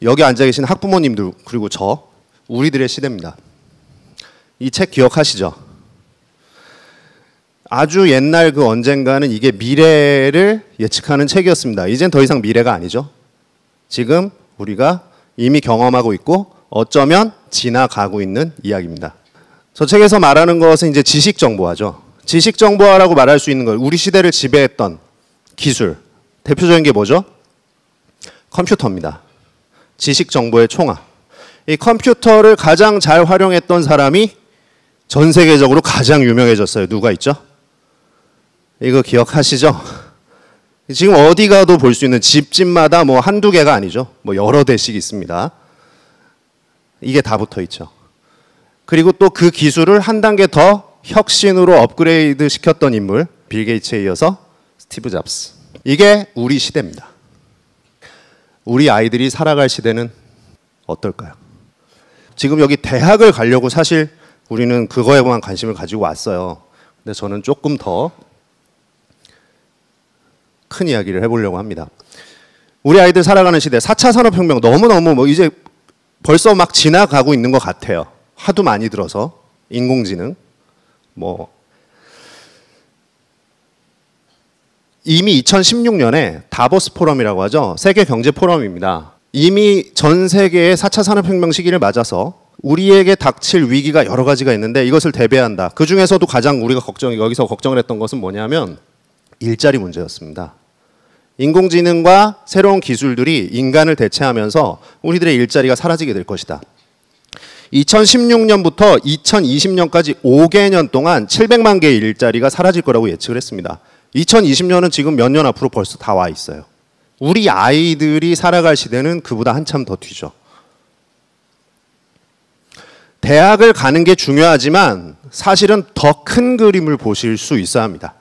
여기 앉아 계신 학부모님들 그리고 저 우리들의 시대입니다. 이 책 기억하시죠? 아주 옛날 그 언젠가는 이게 미래를 예측하는 책이었습니다. 이젠 더 이상 미래가 아니죠. 지금 우리가 이미 경험하고 있고 어쩌면 지나가고 있는 이야기입니다. 저 책에서 말하는 것은 이제 지식정보화죠. 지식정보화라고 말할 수 있는 것, 우리 시대를 지배했던 기술, 대표적인 게 뭐죠? 컴퓨터입니다. 지식정보의 총화. 이 컴퓨터를 가장 잘 활용했던 사람이 전 세계적으로 가장 유명해졌어요. 누가 있죠? 이거 기억하시죠? 지금 어디 가도 볼 수 있는 집집마다 뭐 한두 개가 아니죠. 뭐 여러 대씩 있습니다. 이게 다 붙어 있죠. 그리고 또 그 기술을 한 단계 더 혁신으로 업그레이드 시켰던 인물, 빌 게이츠에 이어서 스티브 잡스. 이게 우리 시대입니다. 우리 아이들이 살아갈 시대는 어떨까요? 지금 여기 대학을 가려고 사실 우리는 그거에만 관심을 가지고 왔어요. 근데 저는 조금 더 큰 이야기를 해보려고 합니다. 우리 아이들 살아가는 시대, 4차 산업혁명 너무너무 뭐 이제 벌써 막 지나가고 있는 것 같아요. 하도 많이 들어서. 인공지능. 뭐 이미 2016년에 다보스 포럼이라고 하죠. 세계 경제 포럼입니다. 이미 전 세계의 4차 산업혁명 시기를 맞아서 우리에게 닥칠 위기가 여러 가지가 있는데 이것을 대비한다. 그 중에서도 가장 우리가 여기서 걱정을 했던 것은 뭐냐면 일자리 문제였습니다. 인공지능과 새로운 기술들이 인간을 대체하면서 우리들의 일자리가 사라지게 될 것이다. 2016년부터 2020년까지 5개년 동안 700만 개의 일자리가 사라질 거라고 예측을 했습니다. 2020년은 지금 몇 년 앞으로 벌써 다 와 있어요. 우리 아이들이 살아갈 시대는 그보다 한참 더 뒤죠. 대학을 가는 게 중요하지만 사실은 더 큰 그림을 보실 수 있어야 합니다.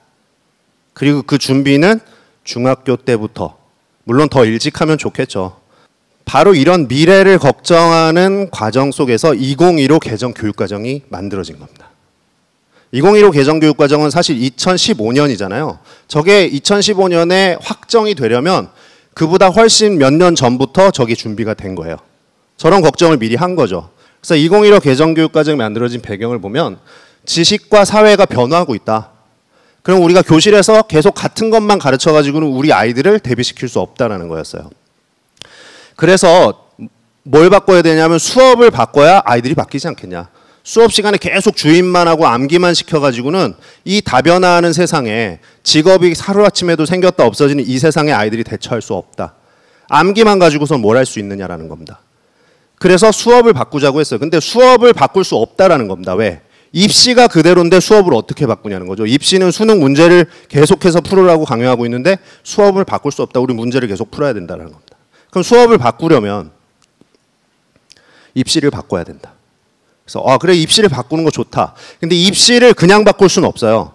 그리고 그 준비는 중학교 때부터, 물론 더 일찍 하면 좋겠죠. 바로 이런 미래를 걱정하는 과정 속에서 2015 개정교육과정이 만들어진 겁니다. 2015 개정교육과정은 사실 2015년이잖아요. 저게 2015년에 확정이 되려면 그보다 훨씬 몇 년 전부터 저게 준비가 된 거예요. 저런 걱정을 미리 한 거죠. 그래서 2015 개정교육과정이 만들어진 배경을 보면 지식과 사회가 변화하고 있다. 그럼 우리가 교실에서 계속 같은 것만 가르쳐가지고는 우리 아이들을 대비시킬 수 없다는 거였어요. 그래서 뭘 바꿔야 되냐면 수업을 바꿔야 아이들이 바뀌지 않겠냐. 수업 시간에 계속 주입만 하고 암기만 시켜가지고는 이 다변화하는 세상에 직업이 하루아침에도 생겼다 없어지는 이 세상에 아이들이 대처할 수 없다. 암기만 가지고선 뭘 할 수 있느냐라는 겁니다. 그래서 수업을 바꾸자고 했어요. 근데 수업을 바꿀 수 없다라는 겁니다. 왜? 입시가 그대로인데 수업을 어떻게 바꾸냐는 거죠. 입시는 수능 문제를 계속해서 풀으라고 강요하고 있는데 수업을 바꿀 수 없다. 우리 문제를 계속 풀어야 된다는 겁니다. 그럼 수업을 바꾸려면 입시를 바꿔야 된다. 그래서 그래 입시를 바꾸는 거 좋다. 근데 입시를 그냥 바꿀 수는 없어요.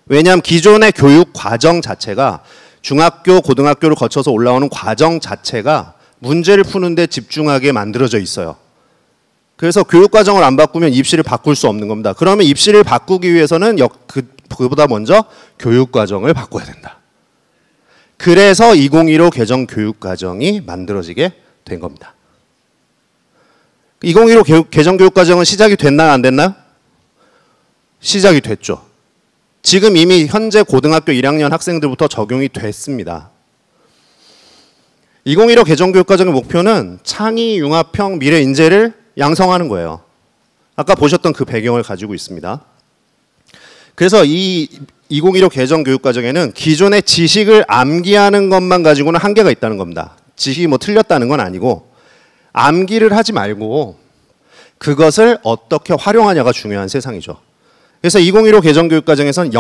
왜냐하면 기존의 교육 과정 자체가 중학교, 고등학교를 거쳐서 올라오는 과정 자체가 문제를 푸는 데 집중하게 만들어져 있어요. 그래서 교육 과정을 안 바꾸면 입시를 바꿀 수 없는 겁니다. 그러면 입시를 바꾸기 위해서는 그보다 먼저 교육 과정을 바꿔야 된다. 그래서 2015 개정 교육 과정이 만들어지게 된 겁니다. 2015 개정 교육 과정은 시작이 됐나요? 안 됐나요? 시작이 됐죠. 지금 이미 현재 고등학교 1학년 학생들부터 적용이 됐습니다. 2015 개정 교육 과정의 목표는 창의, 융합형, 미래 인재를 양성하는 거예요. 아까 보셨던 그 배경을 가지고 있습니다. 그래서 이 2015 개정 교육 과정에는 기존의 지식을 암기하는 것만 가지고는 한계가 있다는 겁니다. 지식이 뭐 틀렸다는 건 아니고 암기를 하지 말고 그것을 어떻게 활용하냐가 중요한 세상이죠. 그래서 2015 개정 교육 과정에서는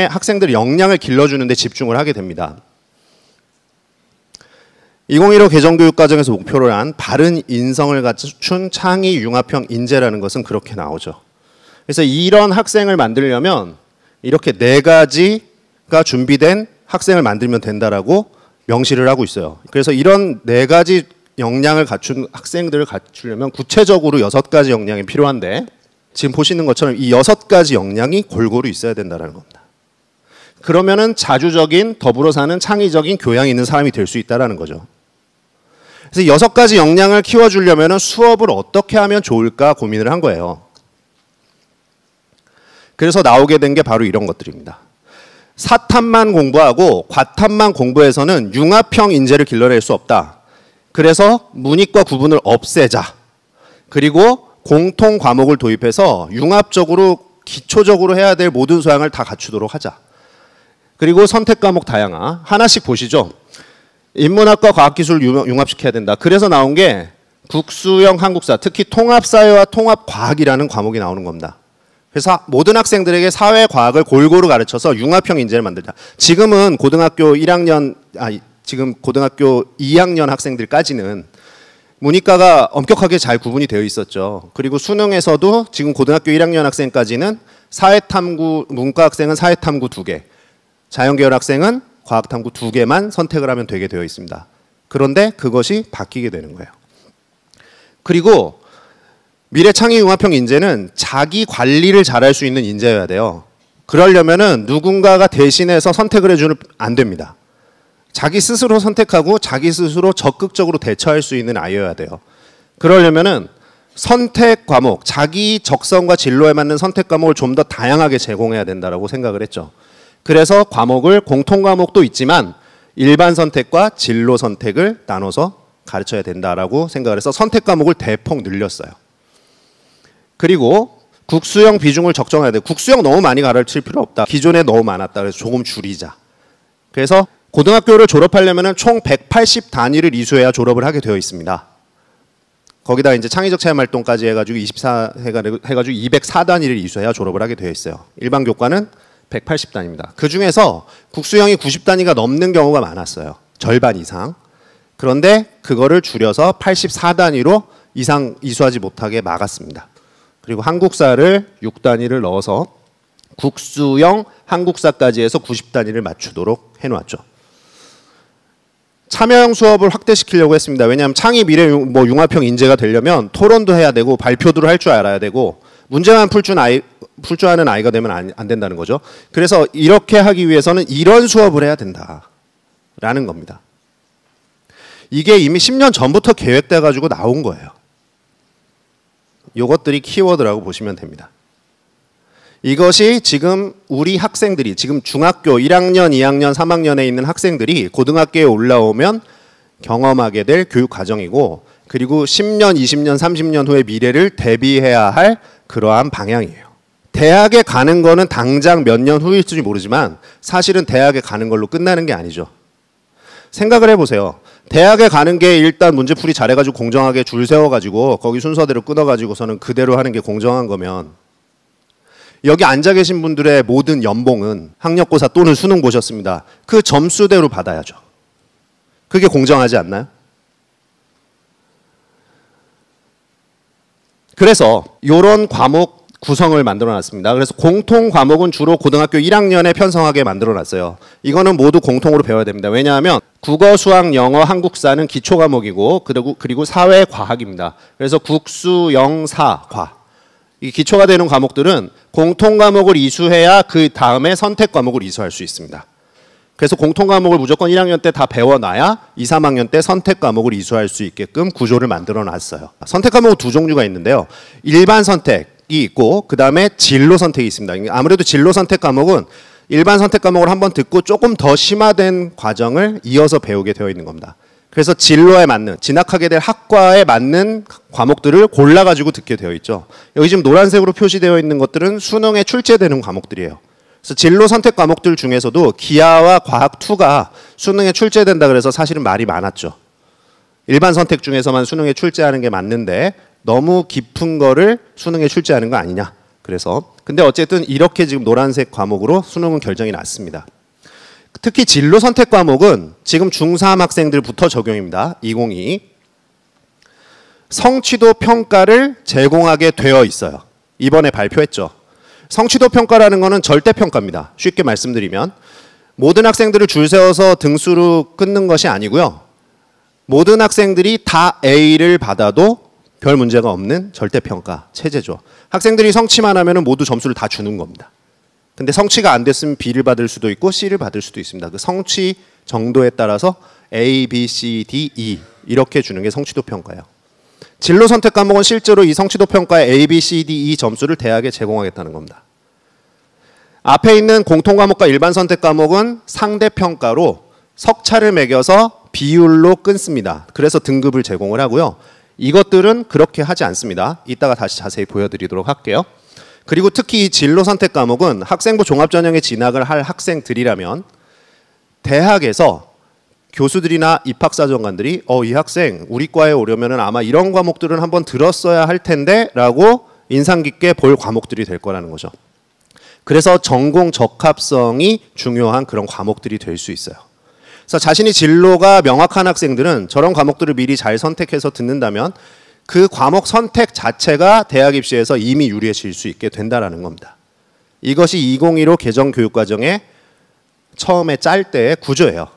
학생들의 역량을 길러주는 데 집중을 하게 됩니다. 2015 개정 교육 과정에서 목표로 한 바른 인성을 갖춘 창의 융합형 인재라는 것은 그렇게 나오죠. 그래서 이런 학생을 만들려면 이렇게 4가지가 준비된 학생을 만들면 된다라고 명시를 하고 있어요. 그래서 이런 4가지 역량을 갖춘 학생들을 갖추려면 구체적으로 6가지 역량이 필요한데 지금 보시는 것처럼 이 6가지 역량이 골고루 있어야 된다는 겁니다. 그러면은 자주적인 더불어 사는 창의적인 교양이 있는 사람이 될 수 있다는 거죠. 그래서 6가지 역량을 키워주려면 수업을 어떻게 하면 좋을까 고민을 한 거예요. 그래서 나오게 된 게 바로 이런 것들입니다. 사탐만 공부하고 과탐만 공부해서는 융합형 인재를 길러낼 수 없다. 그래서 문이과 구분을 없애자. 그리고 공통 과목을 도입해서 융합적으로 기초적으로 해야 될 모든 소양을 다 갖추도록 하자. 그리고 선택 과목 다양화. 하나씩 보시죠. 인문학과 과학기술을 융합시켜야 된다. 그래서 나온 게 국수형 한국사, 특히 통합사회와 통합과학이라는 과목이 나오는 겁니다. 그래서 모든 학생들에게 사회과학을 골고루 가르쳐서 융합형 인재를 만들자. 지금은 고등학교 1학년, 지금 고등학교 2학년 학생들까지는 문이과가 엄격하게 잘 구분이 되어 있었죠. 그리고 수능에서도 지금 고등학교 1학년 학생까지는 사회탐구, 문과 학생은 사회탐구 2개, 자연계열 학생은 과학탐구 2개만 선택을 하면 되게 되어 있습니다. 그런데 그것이 바뀌게 되는 거예요. 그리고 미래 창의 융합형 인재는 자기 관리를 잘할 수 있는 인재여야 돼요. 그러려면은 누군가가 대신해서 선택을 해주면 안 됩니다. 자기 스스로 선택하고 자기 스스로 적극적으로 대처할 수 있는 아이여야 돼요. 그러려면은 선택 과목, 자기 적성과 진로에 맞는 선택 과목을 좀 더 다양하게 제공해야 된다고 생각을 했죠. 그래서 과목을 공통 과목도 있지만 일반 선택과 진로 선택을 나눠서 가르쳐야 된다라고 생각을 해서 선택 과목을 대폭 늘렸어요. 그리고 국수형 비중을 적정해야 돼요. 국수형 너무 많이 가르칠 필요 없다. 기존에 너무 많았다. 그래서 조금 줄이자. 그래서 고등학교를 졸업하려면 총 180 단위를 이수해야 졸업을 하게 되어 있습니다. 거기다 이제 창의적 체험 활동까지 해가지고 204 단위를 이수해야 졸업을 하게 되어 있어요. 일반 교과는 180 단위입니다. 그 중에서 국수형이 90 단위가 넘는 경우가 많았어요. 절반 이상. 그런데 그거를 줄여서 84 단위로 이상 이수하지 못하게 막았습니다. 그리고 한국사를 6단위를 넣어서 국수형 한국사까지 해서 90단위를 맞추도록 해놓았죠. 참여형 수업을 확대시키려고 했습니다. 왜냐하면 창의 미래 융합형 인재가 되려면 토론도 해야 되고 발표도 할 줄 알아야 되고 문제만 풀 줄 아는 아이가 되면 안 된다는 거죠. 그래서 이렇게 하기 위해서는 이런 수업을 해야 된다라는 겁니다. 이게 이미 10년 전부터 계획돼 가지고 나온 거예요. 이것들이 키워드라고 보시면 됩니다. 이것이 지금 우리 학생들이 지금 중학교 1학년, 2학년, 3학년에 있는 학생들이 고등학교에 올라오면 경험하게 될 교육 과정이고 그리고 10년, 20년, 30년 후의 미래를 대비해야 할 그러한 방향이에요. 대학에 가는 거는 당장 몇 년 후일지 모르지만 사실은 대학에 가는 걸로 끝나는 게 아니죠. 생각을 해보세요. 대학에 가는 게 일단 문제풀이 잘해가지고 공정하게 줄 세워가지고 거기 순서대로 끊어가지고서는 그대로 하는 게 공정한 거면 여기 앉아 계신 분들의 모든 연봉은 학력고사 또는 수능 보셨습니다. 그 점수대로 받아야죠. 그게 공정하지 않나요? 그래서 이런 과목 구성을 만들어 놨습니다. 그래서 공통 과목은 주로 고등학교 1학년에 편성하게 만들어 놨어요. 이거는 모두 공통으로 배워야 됩니다. 왜냐하면 국어, 수학, 영어, 한국사는 기초 과목이고 그리고 사회 과학입니다. 그래서 국수, 영, 사, 과. 이 기초가 되는 과목들은 공통 과목을 이수해야 그 다음에 선택 과목을 이수할 수 있습니다. 그래서 공통 과목을 무조건 1학년 때 다 배워놔야 2, 3학년 때 선택 과목을 이수할 수 있게끔 구조를 만들어 놨어요. 선택 과목은 두 종류가 있는데요. 일반 선택이 있고 그 다음에 진로 선택이 있습니다. 아무래도 진로 선택 과목은 일반 선택 과목을 한번 듣고 조금 더 심화된 과정을 이어서 배우게 되어 있는 겁니다. 그래서 진로에 맞는, 진학하게 될 학과에 맞는 과목들을 골라가지고 듣게 되어 있죠. 여기 지금 노란색으로 표시되어 있는 것들은 수능에 출제되는 과목들이에요. 그래서 진로 선택 과목들 중에서도 기하와 과학 2가 수능에 출제된다 그래서 사실은 말이 많았죠. 일반 선택 중에서만 수능에 출제하는 게 맞는데 너무 깊은 거를 수능에 출제하는 거 아니냐. 그래서 근데 어쨌든 이렇게 지금 노란색 과목으로 수능은 결정이 났습니다. 특히 진로 선택 과목은 지금 중3 학생들부터 적용입니다. 2022. 성취도 평가를 제공하게 되어 있어요. 이번에 발표했죠. 성취도 평가라는 거는 절대 평가입니다. 쉽게 말씀드리면 모든 학생들을 줄 세워서 등수로 끊는 것이 아니고요. 모든 학생들이 다 A를 받아도 별 문제가 없는 절대 평가 체제죠. 학생들이 성취만 하면 모두 점수를 다 주는 겁니다. 근데 성취가 안 됐으면 B를 받을 수도 있고 C를 받을 수도 있습니다. 그 성취 정도에 따라서 A, B, C, D, E 이렇게 주는 게 성취도 평가예요. 진로 선택 과목은 실제로 이 성취도 평가의 A, B, C, D, E 점수를 대학에 제공하겠다는 겁니다. 앞에 있는 공통 과목과 일반 선택 과목은 상대 평가로 석차를 매겨서 비율로 끊습니다. 그래서 등급을 제공을 하고요. 이것들은 그렇게 하지 않습니다. 이따가 다시 자세히 보여드리도록 할게요. 그리고 특히 이 진로 선택 과목은 학생부 종합전형에 진학을 할 학생들이라면 대학에서 교수들이나 입학사정관들이 이 학생 우리 과에 오려면 아마 이런 과목들은 한번 들었어야 할 텐데 라고 인상 깊게 볼 과목들이 될 거라는 거죠. 그래서 전공 적합성이 중요한 그런 과목들이 될 수 있어요. 그래서 자신이 진로가 명확한 학생들은 저런 과목들을 미리 잘 선택해서 듣는다면 그 과목 선택 자체가 대학 입시에서 이미 유리해질 수 있게 된다는 겁니다. 이것이 2015 개정교육과정의 처음에 짤 때의 구조예요.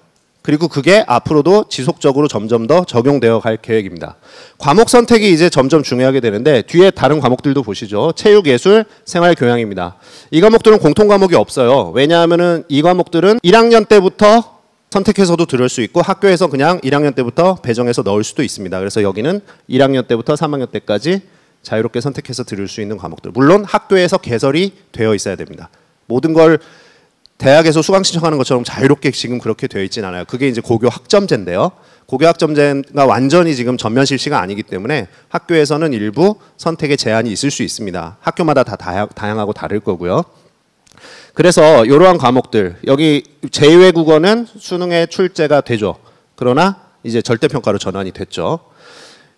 그리고 그게 앞으로도 지속적으로 점점 더 적용되어 갈 계획입니다. 과목 선택이 이제 점점 중요하게 되는데 뒤에 다른 과목들도 보시죠. 체육, 예술, 생활, 교양입니다. 이 과목들은 공통 과목이 없어요. 왜냐하면은 이 과목들은 1학년 때부터 선택해서도 들을 수 있고 학교에서 그냥 1학년 때부터 배정해서 넣을 수도 있습니다. 그래서 여기는 1학년 때부터 3학년 때까지 자유롭게 선택해서 들을 수 있는 과목들. 물론 학교에서 개설이 되어 있어야 됩니다. 모든 걸 대학에서 수강 신청하는 것처럼 자유롭게 지금 그렇게 되어 있진 않아요. 그게 이제 고교 학점제인데요. 고교 학점제가 완전히 지금 전면 실시가 아니기 때문에 학교에서는 일부 선택의 제한이 있을 수 있습니다. 학교마다 다 다양하고 다를 거고요. 그래서 이러한 과목들, 여기 제2외국어는 수능에 출제가 되죠. 그러나 이제 절대평가로 전환이 됐죠.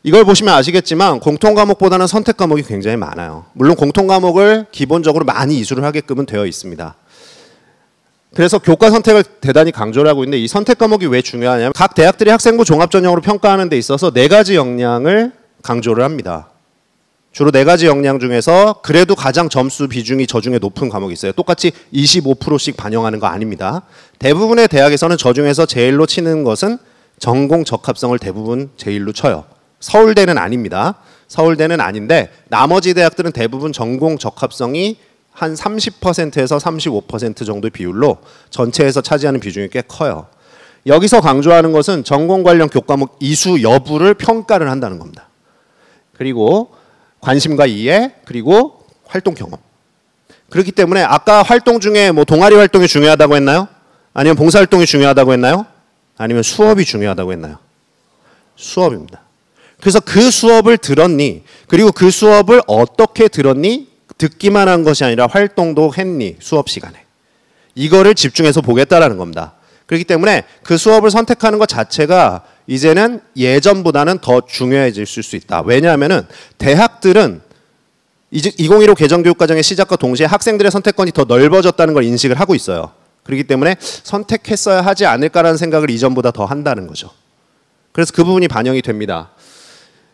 이걸 보시면 아시겠지만 공통 과목보다는 선택 과목이 굉장히 많아요. 물론 공통 과목을 기본적으로 많이 이수를 하게끔은 되어 있습니다. 그래서 교과 선택을 대단히 강조를 하고 있는데 이 선택 과목이 왜 중요하냐면 각 대학들이 학생부 종합전형으로 평가하는 데 있어서 4가지 역량을 강조를 합니다. 주로 4가지 역량 중에서 그래도 가장 점수 비중이 저 중에 높은 과목이 있어요. 똑같이 25%씩 반영하는 거 아닙니다. 대부분의 대학에서는 저 중에서 제일로 치는 것은 전공 적합성을 대부분 제일로 쳐요. 서울대는 아닙니다. 서울대는 아닌데 나머지 대학들은 대부분 전공 적합성이 한 30%에서 35% 정도의 비율로 전체에서 차지하는 비중이 꽤 커요. 여기서 강조하는 것은 전공 관련 교과목 이수 여부를 평가를 한다는 겁니다. 그리고 관심과 이해, 그리고 활동 경험. 그렇기 때문에 아까 활동 중에 뭐 동아리 활동이 중요하다고 했나요? 아니면 봉사활동이 중요하다고 했나요? 아니면 수업이 중요하다고 했나요? 수업입니다. 그래서 그 수업을 들었니? 그리고 그 수업을 어떻게 들었니? 듣기만 한 것이 아니라 활동도 했니? 수업 시간에. 이거를 집중해서 보겠다라는 겁니다. 그렇기 때문에 그 수업을 선택하는 것 자체가 이제는 예전보다는 더 중요해질 수 있다. 왜냐하면은 대학들은 이제 2015 개정교육과정의 시작과 동시에 학생들의 선택권이 더 넓어졌다는 걸 인식을 하고 있어요. 그렇기 때문에 선택했어야 하지 않을까라는 생각을 이전보다 더 한다는 거죠. 그래서 그 부분이 반영이 됩니다.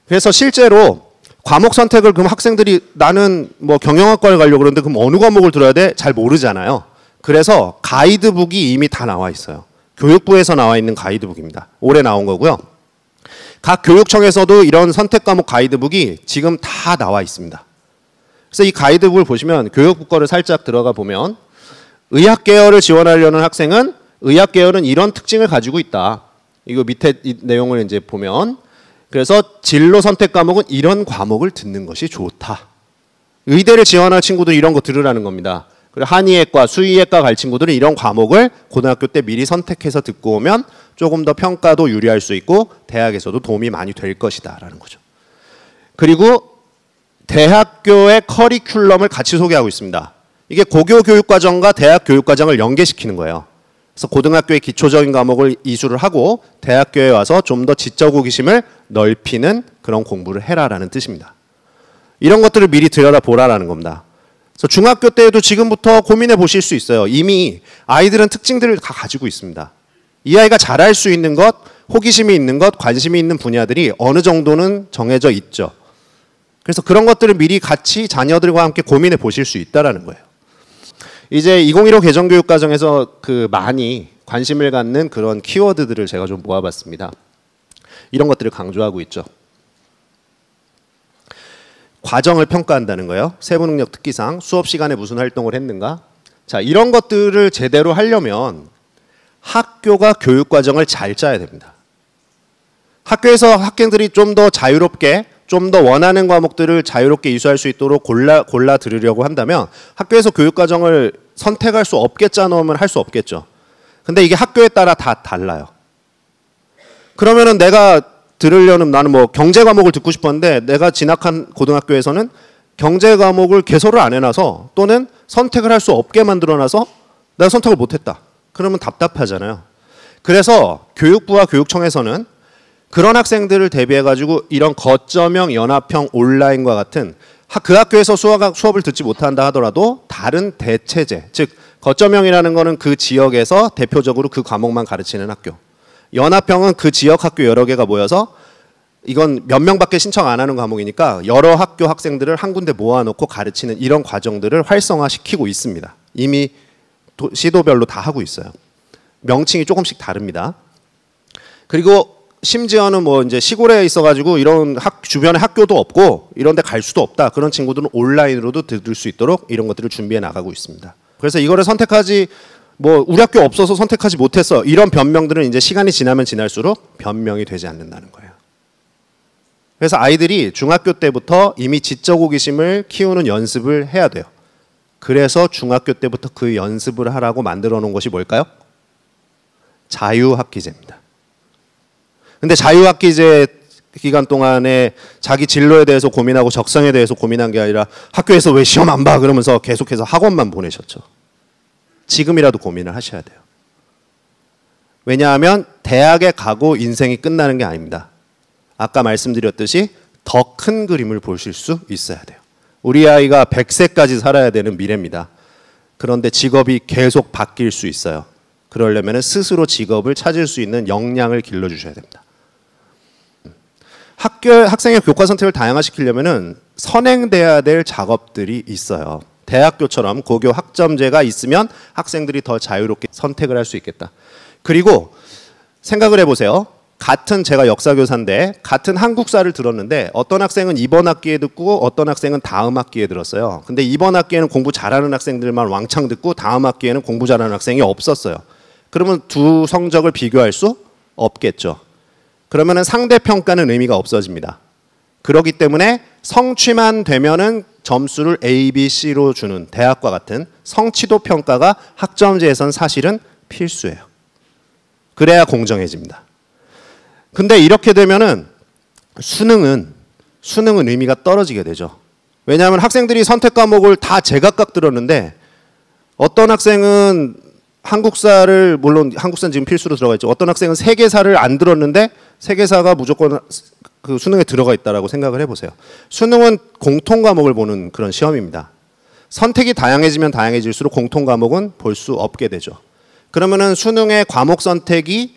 그래서 실제로 과목 선택을 그럼 학생들이 나는 뭐 경영학과를 가려고 그러는데 그럼 어느 과목을 들어야 돼? 잘 모르잖아요. 그래서 가이드북이 이미 다 나와 있어요. 교육부에서 나와 있는 가이드북입니다. 올해 나온 거고요. 각 교육청에서도 이런 선택 과목 가이드북이 지금 다 나와 있습니다. 그래서 이 가이드북을 보시면 교육부 거를 살짝 들어가 보면 의학 계열을 지원하려는 학생은 의학 계열은 이런 특징을 가지고 있다. 이거 밑에 이 내용을 이제 보면 그래서 진로 선택 과목은 이런 과목을 듣는 것이 좋다. 의대를 지원할 친구들 이런 거 들으라는 겁니다. 그리고 한의학과, 수의학과 갈 친구들은 이런 과목을 고등학교 때 미리 선택해서 듣고 오면 조금 더 평가도 유리할 수 있고 대학에서도 도움이 많이 될 것이다 라는 거죠. 그리고 대학교의 커리큘럼을 같이 소개하고 있습니다. 이게 고교 교육과정과 대학 교육과정을 연계시키는 거예요. 그래서 고등학교의 기초적인 과목을 이수를 하고 대학교에 와서 좀 더 지적 호기심을 넓히는 그런 공부를 해라라는 뜻입니다. 이런 것들을 미리 들여다보라라는 겁니다. 그래서 중학교 때에도 지금부터 고민해 보실 수 있어요. 이미 아이들은 특징들을 다 가지고 있습니다. 이 아이가 잘할 수 있는 것, 호기심이 있는 것, 관심이 있는 분야들이 어느 정도는 정해져 있죠. 그래서 그런 것들을 미리 같이 자녀들과 함께 고민해 보실 수 있다는 거예요. 이제 2015 개정교육과정에서 그 많이 관심을 갖는 그런 키워드들을 제가 좀 모아봤습니다. 이런 것들을 강조하고 있죠. 과정을 평가한다는 거예요. 세부능력 특기상 수업 시간에 무슨 활동을 했는가. 자, 이런 것들을 제대로 하려면 학교가 교육과정을 잘 짜야 됩니다. 학교에서 학생들이 좀 더 자유롭게, 좀 더 원하는 과목들을 자유롭게 이수할 수 있도록 골라 들으려고 한다면 학교에서 교육과정을 선택할 수 없게 짜놓으면 할 수 없겠죠. 근데 이게 학교에 따라 다 달라요. 그러면은 내가 들으려는, 나는 뭐 경제 과목을 듣고 싶었는데 내가 진학한 고등학교에서는 경제 과목을 개설을 안 해놔서, 또는 선택을 할 수 없게 만들어놔서 내가 선택을 못했다. 그러면 답답하잖아요. 그래서 교육부와 교육청에서는 그런 학생들을 대비해가지고 이런 거점형, 연합형, 온라인과 같은 그 학교에서 수업을 듣지 못한다 하더라도 다른 대체제, 즉 거점형이라는 거는 그 지역에서 대표적으로 그 과목만 가르치는 학교, 연합형은 그 지역 학교 여러 개가 모여서 이건 몇 명밖에 신청 안 하는 과목이니까 여러 학교 학생들을 한 군데 모아놓고 가르치는 이런 과정들을 활성화시키고 있습니다. 이미 시도별로 다 하고 있어요. 명칭이 조금씩 다릅니다. 그리고 심지어는 뭐 이제 시골에 있어가지고 이런 주변에 학교도 없고 이런 데 갈 수도 없다. 그런 친구들은 온라인으로도 들을 수 있도록 이런 것들을 준비해 나가고 있습니다. 그래서 이거를 선택하지, 뭐 우리 학교 없어서 선택하지 못했어, 이런 변명들은 이제 시간이 지나면 지날수록 변명이 되지 않는다는 거예요. 그래서 아이들이 중학교 때부터 이미 지적 호기심을 키우는 연습을 해야 돼요. 그래서 중학교 때부터 그 연습을 하라고 만들어 놓은 것이 뭘까요? 자유학기제입니다. 근데 자유학기제 기간 동안에 자기 진로에 대해서 고민하고 적성에 대해서 고민한 게 아니라 학교에서 왜 시험 안 봐? 그러면서 계속해서 학원만 보내셨죠. 지금이라도 고민을 하셔야 돼요. 왜냐하면 대학에 가고 인생이 끝나는 게 아닙니다. 아까 말씀드렸듯이 더 큰 그림을 보실 수 있어야 돼요. 우리 아이가 100세까지 살아야 되는 미래입니다. 그런데 직업이 계속 바뀔 수 있어요. 그러려면 스스로 직업을 찾을 수 있는 역량을 길러주셔야 됩니다. 학생의 교과 선택을 다양화시키려면 선행돼야 될 작업들이 있어요. 대학교처럼 고교 학점제가 있으면 학생들이 더 자유롭게 선택을 할 수 있겠다. 그리고 생각을 해보세요. 같은, 제가 역사교사인데 같은 한국사를 들었는데 어떤 학생은 이번 학기에 듣고 어떤 학생은 다음 학기에 들었어요. 근데 이번 학기에는 공부 잘하는 학생들만 왕창 듣고 다음 학기에는 공부 잘하는 학생이 없었어요. 그러면 두 성적을 비교할 수 없겠죠. 그러면은 상대평가는 의미가 없어집니다. 그렇기 때문에 성취만 되면은 점수를 A, B, C로 주는 대학과 같은 성취도 평가가 학점제에선 사실은 필수예요. 그래야 공정해집니다. 근데 이렇게 되면은 수능은 의미가 떨어지게 되죠. 왜냐하면 학생들이 선택 과목을 다 제각각 들었는데 어떤 학생은 한국사를, 물론 한국사는 지금 필수로 들어가 있죠. 어떤 학생은 세계사를 안 들었는데 세계사가 무조건 그 수능에 들어가 있다라고 생각을 해보세요. 수능은 공통 과목을 보는 그런 시험입니다. 선택이 다양해지면 다양해질수록 공통 과목은 볼 수 없게 되죠. 그러면은 수능의 과목 선택이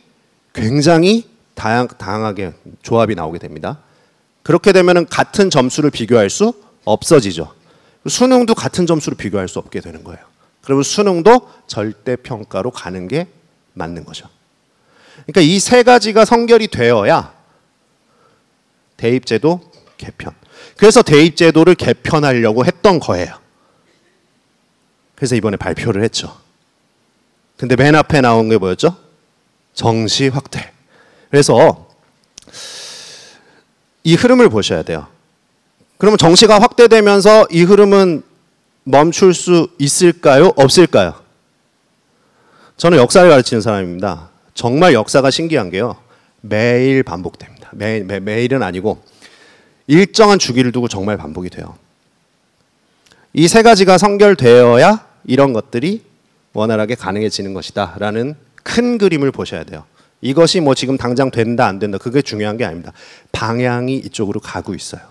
굉장히 다양하게 조합이 나오게 됩니다. 그렇게 되면은 같은 점수를 비교할 수 없어지죠. 수능도 같은 점수를 비교할 수 없게 되는 거예요. 그러면 수능도 절대평가로 가는 게 맞는 거죠. 그러니까 이 세 가지가 성결이 되어야 대입제도 개편. 그래서 대입제도를 개편하려고 했던 거예요. 그래서 이번에 발표를 했죠. 근데 맨 앞에 나온 게 뭐였죠? 정시 확대. 그래서 이 흐름을 보셔야 돼요. 그러면 정시가 확대되면서 이 흐름은 멈출 수 있을까요? 없을까요? 저는 역사를 가르치는 사람입니다. 정말 역사가 신기한 게요. 매일 반복됩니다. 매일은 아니고 일정한 주기를 두고 정말 반복이 돼요. 이 세 가지가 성결되어야 이런 것들이 원활하게 가능해지는 것이다 라는 큰 그림을 보셔야 돼요. 이것이 뭐 지금 당장 된다 안 된다 그게 중요한 게 아닙니다. 방향이 이쪽으로 가고 있어요.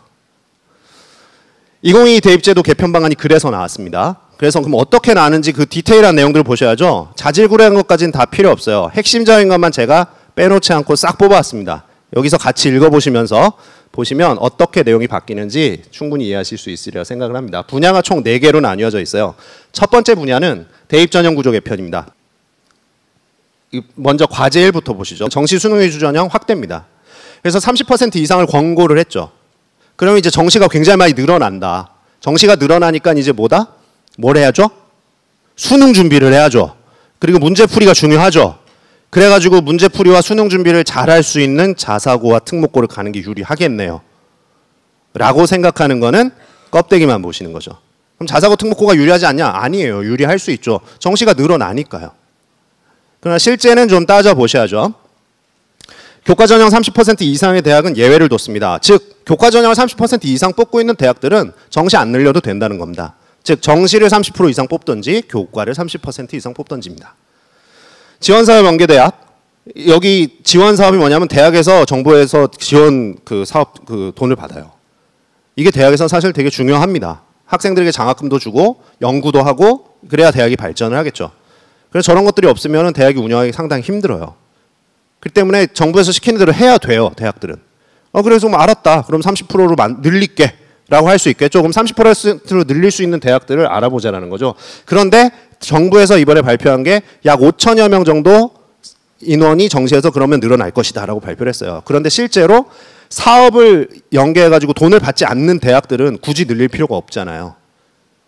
2022 대입제도 개편 방안이 그래서 나왔습니다. 그래서 그럼 어떻게 나왔는지 그 디테일한 내용들을 보셔야죠. 자질구레한 것까지는 다 필요 없어요. 핵심적인 것만 제가 빼놓지 않고 싹 뽑아왔습니다. 여기서 같이 읽어보시면서 보시면 어떻게 내용이 바뀌는지 충분히 이해하실 수 있으리라 생각을 합니다. 분야가 총 4개로 나뉘어져 있어요. 첫 번째 분야는 대입 전형 구조 개편입니다. 먼저 과제 1부터 보시죠. 정시 수능 위주 전형 확대입니다. 그래서 30% 이상을 권고를 했죠. 그러면 이제 정시가 굉장히 많이 늘어난다. 정시가 늘어나니까 이제 뭐다? 뭘 해야죠? 수능 준비를 해야죠. 그리고 문제풀이가 중요하죠. 그래가지고 문제풀이와 수능 준비를 잘할 수 있는 자사고와 특목고를 가는 게 유리하겠네요. 라고 생각하는 거는 껍데기만 보시는 거죠. 그럼 자사고 특목고가 유리하지 않냐? 아니에요. 유리할 수 있죠. 정시가 늘어나니까요. 그러나 실제는 좀 따져보셔야죠. 교과 전형 30% 이상의 대학은 예외를 뒀습니다. 즉 교과 전형을 30% 이상 뽑고 있는 대학들은 정시 안 늘려도 된다는 겁니다. 즉 정시를 30% 이상 뽑든지 교과를 30% 이상 뽑든지입니다. 지원사업 연계대학, 여기 지원사업이 뭐냐면 대학에서 정부에서 지원 그 사업 그 돈을 받아요. 이게 대학에서 사실 되게 중요합니다. 학생들에게 장학금도 주고 연구도 하고 그래야 대학이 발전을 하겠죠. 그래서 저런 것들이 없으면 대학이 운영하기 상당히 힘들어요. 그렇기 때문에 정부에서 시키는 대로 해야 돼요. 대학들은. 그래서 뭐 알았다. 그럼 30%로 늘릴게 라고 할 수 있겠죠. 그럼 30%로 늘릴 수 있는 대학들을 알아보자라는 거죠. 그런데 정부에서 이번에 발표한 게 약 5천여 명 정도 인원이 정시에서 그러면 늘어날 것이다 라고 발표를 했어요. 그런데 실제로 사업을 연계해가지고 돈을 받지 않는 대학들은 굳이 늘릴 필요가 없잖아요.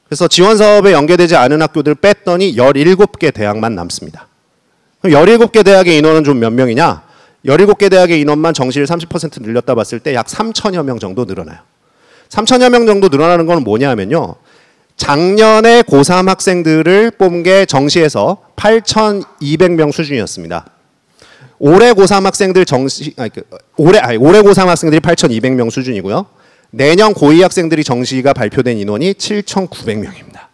그래서 지원 사업에 연계되지 않은 학교들을 뺐더니 17개 대학만 남습니다. 그럼 17개 대학의 인원은 좀 몇 명이냐? 17개 대학의 인원만 정시를 30% 늘렸다 봤을 때 약 3천여 명 정도 늘어나요. 3천여 명 정도 늘어나는 건 뭐냐면요. 작년에 고3 학생들을 뽑은 게 정시에서 8,200명 수준이었습니다. 올해 고3 학생들 올해 고3 학생들이 8,200명 수준이고요. 내년 고2 학생들이 정시가 발표된 인원이 7,900명입니다.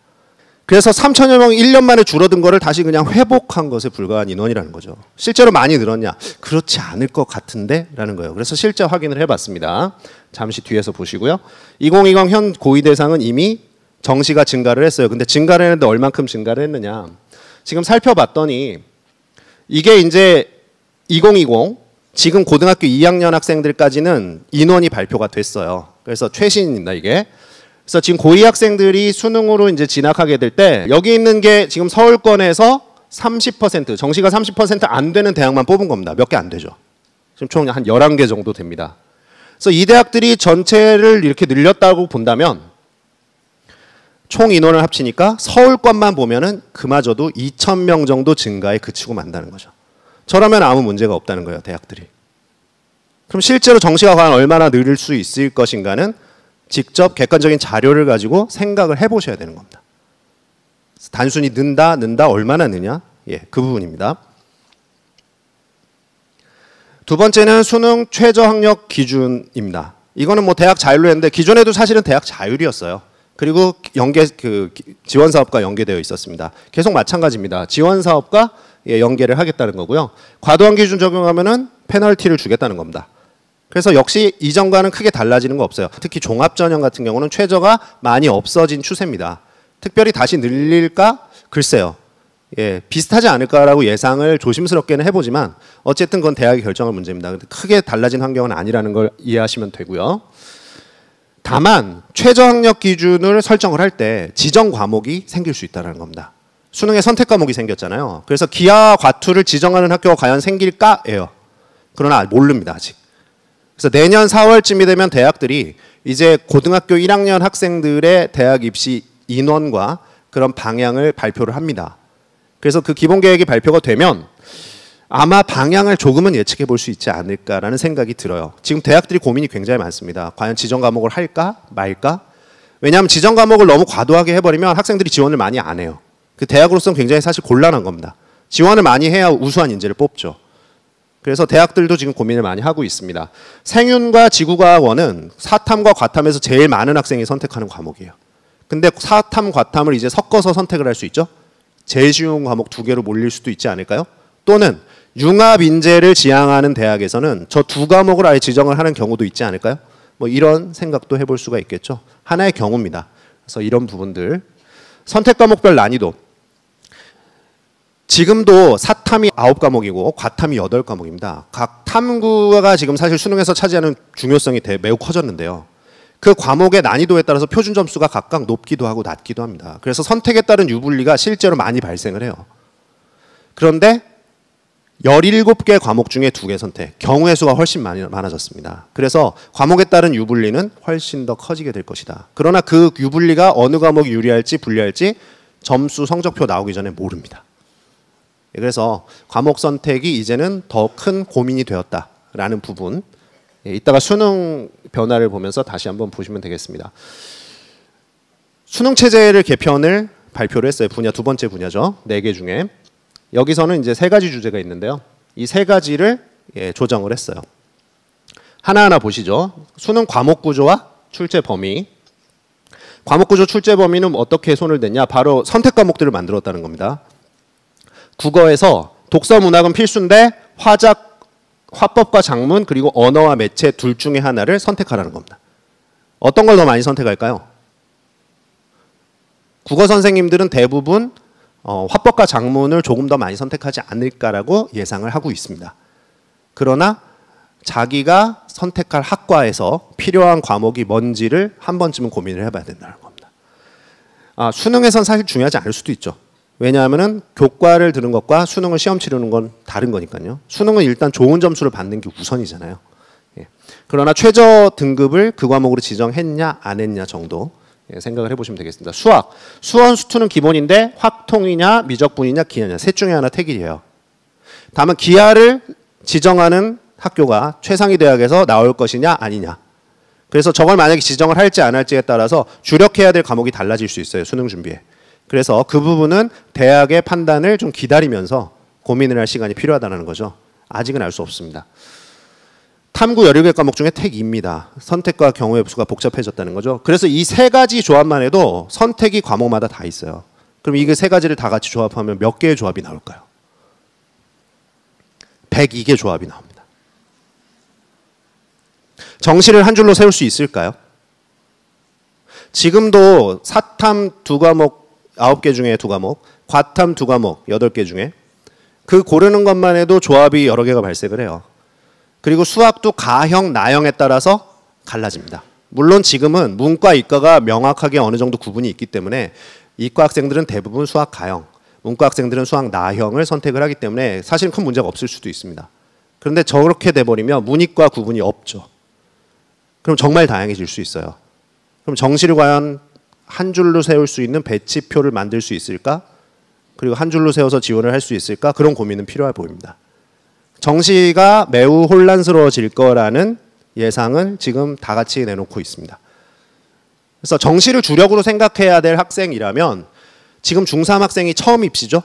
그래서 3천여 명 1년 만에 줄어든 거를 다시 그냥 회복한 것에 불과한 인원이라는 거죠. 실제로 많이 늘었냐? 그렇지 않을 것 같은데? 라는 거예요. 그래서 실제 확인을 해봤습니다. 잠시 뒤에서 보시고요. 2020 현 고2 대상은 이미 정시가 증가를 했어요. 근데 증가를 했는데 얼만큼 증가를 했느냐? 지금 살펴봤더니 이게 이제 2020 지금 고등학교 2학년 학생들까지는 인원이 발표가 됐어요. 그래서 최신입니다, 이게. 그래서 지금 고2 학생들이 수능으로 이제 진학하게 될 때 여기 있는 게 지금 서울권에서 30% 정시가 30% 안 되는 대학만 뽑은 겁니다. 몇 개 안 되죠. 지금 총 한 11개 정도 됩니다. 그래서 이 대학들이 전체를 이렇게 늘렸다고 본다면 총 인원을 합치니까 서울권만 보면은 그마저도 2,000명 정도 증가에 그치고 만다는 거죠. 저라면 아무 문제가 없다는 거예요, 대학들이. 그럼 실제로 정시가 과연 얼마나 늘릴 수 있을 것인가는 직접 객관적인 자료를 가지고 생각을 해보셔야 되는 겁니다. 단순히 는다 얼마나 느냐? 예, 그 부분입니다. 두 번째는 수능 최저 학력 기준입니다. 이거는 뭐 대학 자율로 했는데 기존에도 사실은 대학 자율이었어요. 그리고 지원 사업과 연계되어 있었습니다. 계속 마찬가지입니다. 지원 사업과 연계를 하겠다는 거고요. 과도한 기준 적용하면은 페널티를 주겠다는 겁니다. 그래서 역시 이전과는 크게 달라지는 거 없어요. 특히 종합전형 같은 경우는 최저가 많이 없어진 추세입니다. 특별히 다시 늘릴까? 글쎄요. 예, 비슷하지 않을까라고 예상을 조심스럽게는 해보지만 어쨌든 그건 대학이 결정할 문제입니다. 크게 달라진 환경은 아니라는 걸 이해하시면 되고요. 다만 최저 학력 기준을 설정을 할 때 지정 과목이 생길 수 있다는 겁니다. 수능에 선택 과목이 생겼잖아요. 그래서 기하 과투를 지정하는 학교가 과연 생길까예요. 그러나 모릅니다, 아직. 그래서 내년 4월쯤이 되면 대학들이 이제 고등학교 1학년 학생들의 대학 입시 인원과 그런 방향을 발표를 합니다. 그래서 그 기본 계획이 발표가 되면 아마 방향을 조금은 예측해 볼 수 있지 않을까라는 생각이 들어요. 지금 대학들이 고민이 굉장히 많습니다. 과연 지정 과목을 할까 말까? 왜냐하면 지정 과목을 너무 과도하게 해버리면 학생들이 지원을 많이 안 해요. 그 대학으로서는 굉장히 사실 곤란한 겁니다. 지원을 많이 해야 우수한 인재를 뽑죠. 그래서 대학들도 지금 고민을 많이 하고 있습니다. 생윤과 지구과학원은 사탐과 과탐에서 제일 많은 학생이 선택하는 과목이에요. 근데 사탐, 과탐을 이제 섞어서 선택을 할 수 있죠. 제일 쉬운 과목 2개로 몰릴 수도 있지 않을까요? 또는 융합 인재를 지향하는 대학에서는 저 2과목을 아예 지정을 하는 경우도 있지 않을까요? 뭐 이런 생각도 해볼 수가 있겠죠. 하나의 경우입니다. 그래서 이런 부분들. 선택 과목별 난이도. 지금도 사탐이 9과목이고 과탐이 8과목입니다. 각 탐구가 지금 사실 수능에서 차지하는 중요성이 매우 커졌는데요. 그 과목의 난이도에 따라서 표준 점수가 각각 높기도 하고 낮기도 합니다. 그래서 선택에 따른 유불리가 실제로 많이 발생을 해요. 그런데 17개 과목 중에 2개 선택, 경우의 수가 훨씬 많아졌습니다. 그래서 과목에 따른 유불리는 훨씬 더 커지게 될 것이다. 그러나 그 유불리가 어느 과목이 유리할지 불리할지 점수 성적표 나오기 전에 모릅니다. 그래서 과목 선택이 이제는 더 큰 고민이 되었다라는 부분. 이따가 수능 변화를 보면서 다시 한번 보시면 되겠습니다. 수능 체제를 개편을 발표를 했어요. 분야 두 번째 분야죠. 4개 중에. 여기서는 이제 3가지 주제가 있는데요. 이 3가지를 조정을 했어요. 하나하나 보시죠. 수능 과목 구조와 출제 범위. 과목 구조 출제 범위는 어떻게 손을 댔냐? 바로 선택 과목들을 만들었다는 겁니다. 국어에서 독서 문학은 필수인데 화법과 작문 그리고 언어와 매체 둘 중에 하나를 선택하라는 겁니다. 어떤 걸 더 많이 선택할까요? 국어 선생님들은 대부분 화법과 작문을 조금 더 많이 선택하지 않을까라고 예상을 하고 있습니다. 그러나 자기가 선택할 학과에서 필요한 과목이 뭔지를 한 번쯤은 고민을 해봐야 된다는 겁니다. 수능에선 사실 중요하지 않을 수도 있죠. 왜냐하면 교과를 들은 것과 수능을 시험 치르는 건 다른 거니까요. 수능은 일단 좋은 점수를 받는 게 우선이잖아요. 그러나 최저 등급을 그 과목으로 지정했냐 안 했냐 정도 생각을 해보시면 되겠습니다. 수학, 수원, 수투는 기본인데 확통이냐 미적분이냐 기하냐 셋 중에 하나 택일이에요. 다만 기하를 지정하는 학교가 최상위 대학에서 나올 것이냐 아니냐. 그래서 저걸 만약에 지정을 할지 안 할지에 따라서 주력해야 될 과목이 달라질 수 있어요. 수능 준비에. 그래서 그 부분은 대학의 판단을 좀 기다리면서 고민을 할 시간이 필요하다는 거죠. 아직은 알 수 없습니다. 탐구 17개 과목 중에 택 2입니다. 선택과 경우의 수가 복잡해졌다는 거죠. 그래서 이 3가지 조합만 해도 선택이 과목마다 다 있어요. 그럼 이 3가지를 다 같이 조합하면 몇 개의 조합이 나올까요? 102개 조합이 나옵니다. 정시를 한 줄로 세울 수 있을까요? 지금도 사탐 2과목 9개 중에 2과목, 과탐 2과목 8개 중에 그 고르는 것만 해도 조합이 여러 개가 발생을 해요. 그리고 수학도 가형, 나형에 따라서 갈라집니다. 물론 지금은 문과, 이과가 명확하게 어느 정도 구분이 있기 때문에 이과 학생들은 대부분 수학 가형, 문과 학생들은 수학 나형을 선택을 하기 때문에 사실은 큰 문제가 없을 수도 있습니다. 그런데 저렇게 돼버리면 문이과 구분이 없죠. 그럼 정말 다양해질 수 있어요. 그럼 정시를 과연 한 줄로 세울 수 있는 배치표를 만들 수 있을까? 그리고 한 줄로 세워서 지원을 할 수 있을까? 그런 고민은 필요해 보입니다. 정시가 매우 혼란스러워질 거라는 예상은 지금 다 같이 내놓고 있습니다. 그래서 정시를 주력으로 생각해야 될 학생이라면 지금 중3 학생이 처음 입시죠.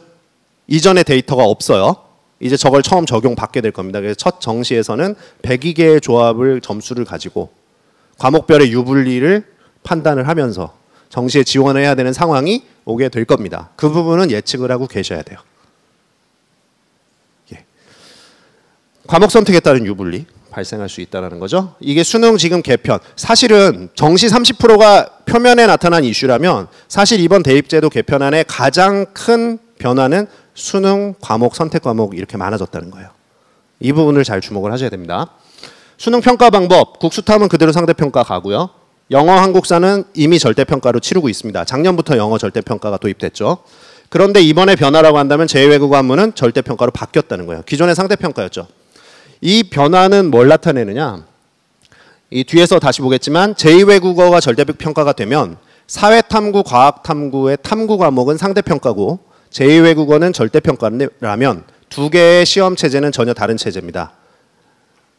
이전에 데이터가 없어요. 이제 저걸 처음 적용받게 될 겁니다. 그래서 첫 정시에서는 102개의 조합을 점수를 가지고 과목별의 유불리를 판단을 하면서 정시에 지원을 해야 되는 상황이 오게 될 겁니다. 그 부분은 예측을 하고 계셔야 돼요. 과목 선택에 따른 유불리 발생할 수 있다는 거죠. 이게 수능 지금 개편. 사실은 정시 30%가 표면에 나타난 이슈라면 사실 이번 대입제도 개편안의 가장 큰 변화는 수능 과목 선택 과목 이렇게 많아졌다는 거예요. 이 부분을 잘 주목을 하셔야 됩니다. 수능 평가 방법, 국수탐은 그대로 상대평가 가고요. 영어 한국사는 이미 절대평가로 치르고 있습니다. 작년부터 영어 절대평가가 도입됐죠. 그런데 이번에 변화라고 한다면 제2외국어 한문은 절대평가로 바뀌었다는 거예요. 기존에 상대평가였죠. 이 변화는 뭘 나타내느냐? 이 뒤에서 다시 보겠지만 제2외국어가 절대평가가 되면 사회탐구, 과학탐구의 탐구 과목은 상대평가고 제2외국어는 절대평가라면 두 개의 시험 체제는 전혀 다른 체제입니다.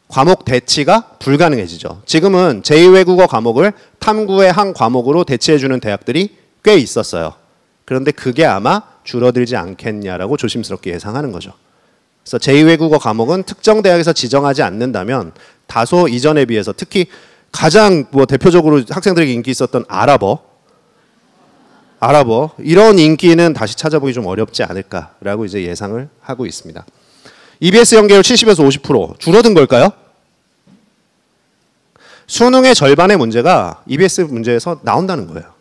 과목 대치가 불가능해지죠. 지금은 제2외국어 과목을 탐구의 한 과목으로 대치해주는 대학들이 꽤 있었어요. 그런데 그게 아마 줄어들지 않겠냐라고 조심스럽게 예상하는 거죠. 그래서 제2외국어 과목은 특정 대학에서 지정하지 않는다면 다소 이전에 비해서 특히 가장 대표적으로 학생들에게 인기 있었던 아랍어 이런 인기는 다시 찾아보기 좀 어렵지 않을까라고 이제 예상을 하고 있습니다. EBS 연계율 70에서 50% 줄어든 걸까요? 수능의 절반의 문제가 EBS 문제에서 나온다는 거예요.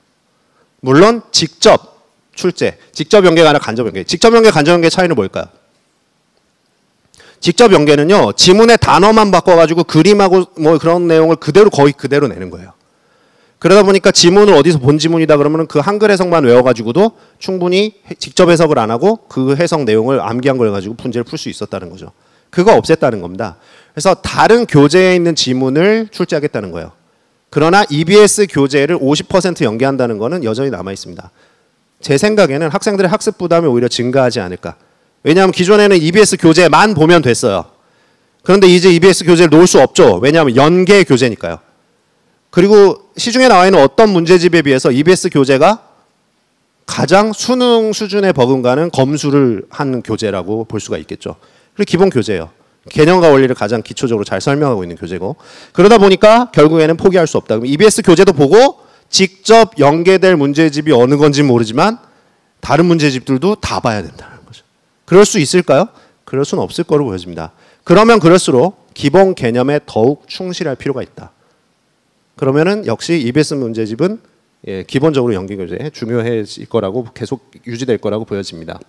물론 직접 출제, 직접 연계가 아니라 간접 연계. 직접 연계, 간접 연계 차이는 뭘까요? 직접 연계는요, 지문의 단어만 바꿔가지고 그림하고 뭐 그런 내용을 그대로 거의 그대로 내는 거예요. 그러다 보니까 지문을 어디서 본 지문이다 그러면 그 한글 해석만 외워가지고도 충분히 직접 해석을 안 하고 그 해석 내용을 암기한 걸 가지고 문제를 풀 수 있었다는 거죠. 그거 없앴다는 겁니다. 그래서 다른 교재에 있는 지문을 출제하겠다는 거예요. 그러나 EBS 교재를 50% 연계한다는 거는 여전히 남아 있습니다. 제 생각에는 학생들의 학습 부담이 오히려 증가하지 않을까. 왜냐하면 기존에는 EBS 교재만 보면 됐어요. 그런데 이제 EBS 교재를 놓을 수 없죠. 왜냐하면 연계 교재니까요. 그리고 시중에 나와 있는 어떤 문제집에 비해서 EBS 교재가 가장 수능 수준에 버금가는 검수를 한 교재라고 볼 수가 있겠죠. 그리고 기본 교재예요. 개념과 원리를 가장 기초적으로 잘 설명하고 있는 교재고, 그러다 보니까 결국에는 포기할 수 없다. 그럼 EBS 교재도 보고 직접 연계될 문제집이 어느 건지 모르지만 다른 문제집들도 다 봐야 된다는 거죠. 그럴 수 있을까요? 그럴 수는 없을 거로 보여집니다. 그러면 그럴수록 기본 개념에 더욱 충실할 필요가 있다. 그러면은 역시 EBS 문제집은 기본적으로 연계 교재에 중요해질 거라고, 계속 유지될 거라고 보여집니다.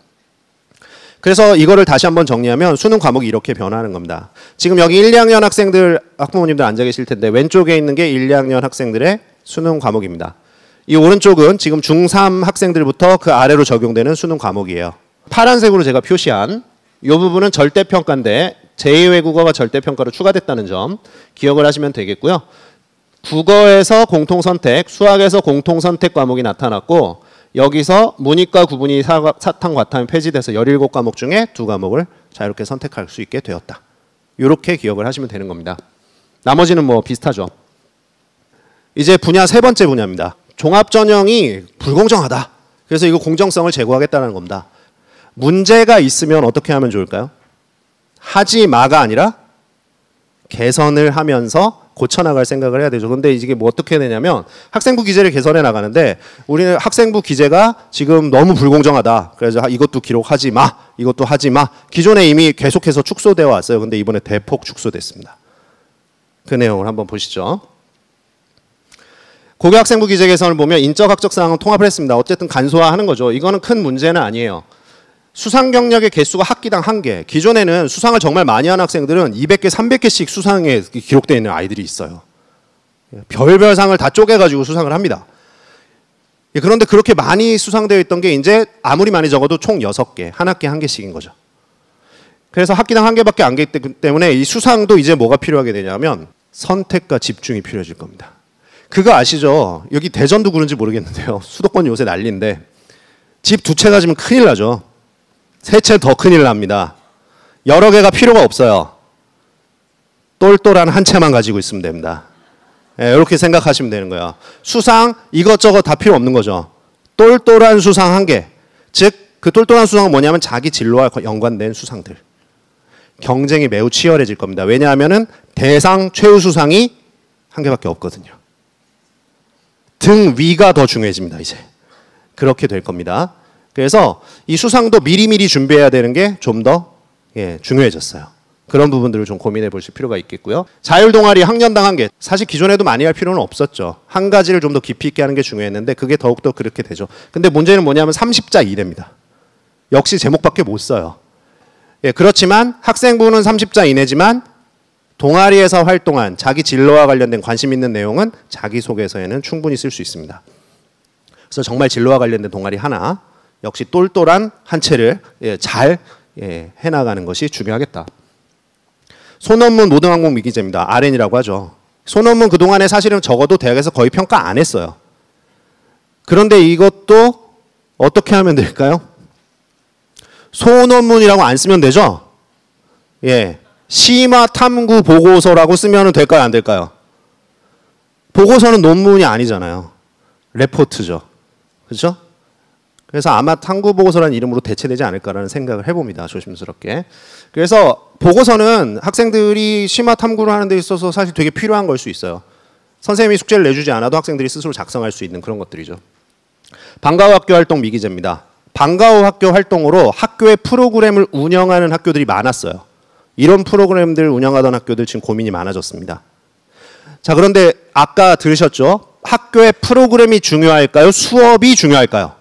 그래서 이거를 다시 한번 정리하면 수능 과목이 이렇게 변화하는 겁니다. 지금 여기 1, 2학년 학생들, 학부모님들 앉아 계실 텐데 왼쪽에 있는 게 1, 2학년 학생들의 수능 과목입니다. 이 오른쪽은 지금 중3 학생들부터 그 아래로 적용되는 수능 과목이에요. 파란색으로 제가 표시한 이 부분은 절대평가인데 제2외국어가 절대평가로 추가됐다는 점 기억을 하시면 되겠고요. 국어에서 공통선택, 수학에서 공통선택 과목이 나타났고, 여기서 문이과 구분이 사탐 과탐이 폐지돼서 17과목 중에 2과목을 자유롭게 선택할 수 있게 되었다. 이렇게 기억을 하시면 되는 겁니다. 나머지는 뭐 비슷하죠. 이제 분야 세 번째 분야입니다. 종합전형이 불공정하다. 그래서 이거 공정성을 제고하겠다는 겁니다. 문제가 있으면 어떻게 하면 좋을까요? 하지 마가 아니라 개선을 하면서 고쳐나갈 생각을 해야 되죠. 그런데 이게 뭐 어떻게 되냐면 학생부 기재를 개선해 나가는데 우리는 학생부 기재가 지금 너무 불공정하다. 그래서 이것도 기록하지 마. 이것도 하지 마. 기존에 이미 계속해서 축소되어 왔어요. 근데 이번에 대폭 축소됐습니다. 그 내용을 한번 보시죠. 고교 학생부 기재 개선을 보면 인적 학적 사항은 통합을 했습니다. 어쨌든 간소화하는 거죠. 이거는 큰 문제는 아니에요. 수상 경력의 개수가 학기당 1개. 기존에는 수상을 정말 많이 하는 학생들은 200개, 300개씩 수상에 기록되어 있는 아이들이 있어요. 별별 상을 다 쪼개가지고 수상을 합니다. 그런데 그렇게 많이 수상되어 있던 게 이제 아무리 많이 적어도 총 6개, 한 학기에 1개씩인 거죠. 그래서 학기당 1개밖에 안 되기 때문에 이 수상도 이제 뭐가 필요하게 되냐면 선택과 집중이 필요해질 겁니다. 그거 아시죠? 여기 대전도 그런지 모르겠는데요. 수도권 요새 난리인데 집 2채 가지면 큰일 나죠. 3채 더 큰일 납니다. 여러 개가 필요가 없어요. 똘똘한 한 채만 가지고 있으면 됩니다. 이렇게 생각하시면 되는 거예요. 수상 이것저것 다 필요 없는 거죠. 똘똘한 수상 1개. 즉 그 똘똘한 수상은 뭐냐면 자기 진로와 연관된 수상들. 경쟁이 매우 치열해질 겁니다. 왜냐하면 대상 최우 수상이 1개밖에 없거든요. 등 위가 더 중요해집니다. 이제 그렇게 될 겁니다. 그래서 이 수상도 미리미리 준비해야 되는 게 좀 더 중요해졌어요. 그런 부분들을 좀 고민해 보실 필요가 있겠고요. 자율동아리 학년당 1개. 사실 기존에도 많이 할 필요는 없었죠. 한 가지를 좀 더 깊이 있게 하는 게 중요했는데 그게 더욱더 그렇게 되죠. 근데 문제는 뭐냐면 30자 이내입니다. 역시 제목밖에 못 써요. 그렇지만 학생부는 30자 이내지만 동아리에서 활동한 자기 진로와 관련된 관심 있는 내용은 자기소개서에는 충분히 쓸 수 있습니다. 그래서 정말 진로와 관련된 동아리 하나, 역시 똘똘한 한 채를 잘 해나가는 것이 중요하겠다. 소논문 모든 항목 미기재입니다. RN이라고 하죠. 소논문 그동안에 사실은 적어도 대학에서 거의 평가 안 했어요. 그런데 이것도 어떻게 하면 될까요? 소논문이라고 안 쓰면 되죠? 심화 탐구 보고서라고 쓰면 될까요? 안 될까요? 보고서는 논문이 아니잖아요. 레포트죠. 그렇죠? 그래서 아마 탐구보고서라는 이름으로 대체되지 않을까라는 생각을 해봅니다. 조심스럽게. 그래서 보고서는 학생들이 심화 탐구를 하는 데 있어서 사실 되게 필요한 걸 수 있어요. 선생님이 숙제를 내주지 않아도 학생들이 스스로 작성할 수 있는 그런 것들이죠. 방과 후 학교 활동 미기재입니다. 방과 후 학교 활동으로 학교의 프로그램을 운영하는 학교들이 많았어요. 이런 프로그램들 운영하던 학교들 지금 고민이 많아졌습니다. 자, 그런데 아까 들으셨죠? 학교의 프로그램이 중요할까요? 수업이 중요할까요?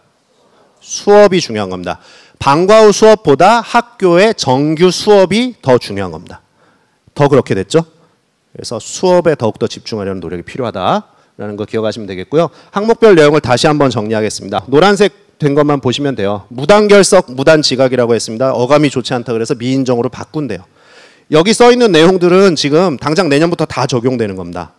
수업이 중요한 겁니다. 방과 후 수업보다 학교의 정규 수업이 더 중요한 겁니다. 더 그렇게 됐죠? 그래서 수업에 더욱더 집중하려는 노력이 필요하다라는 거 기억하시면 되겠고요. 항목별 내용을 다시 한번 정리하겠습니다. 노란색 된 것만 보시면 돼요. 무단결석, 무단지각이라고 했습니다. 어감이 좋지 않다 그래서 미인정으로 바꾼대요. 여기 써 있는 내용들은 지금 당장 내년부터 다 적용되는 겁니다.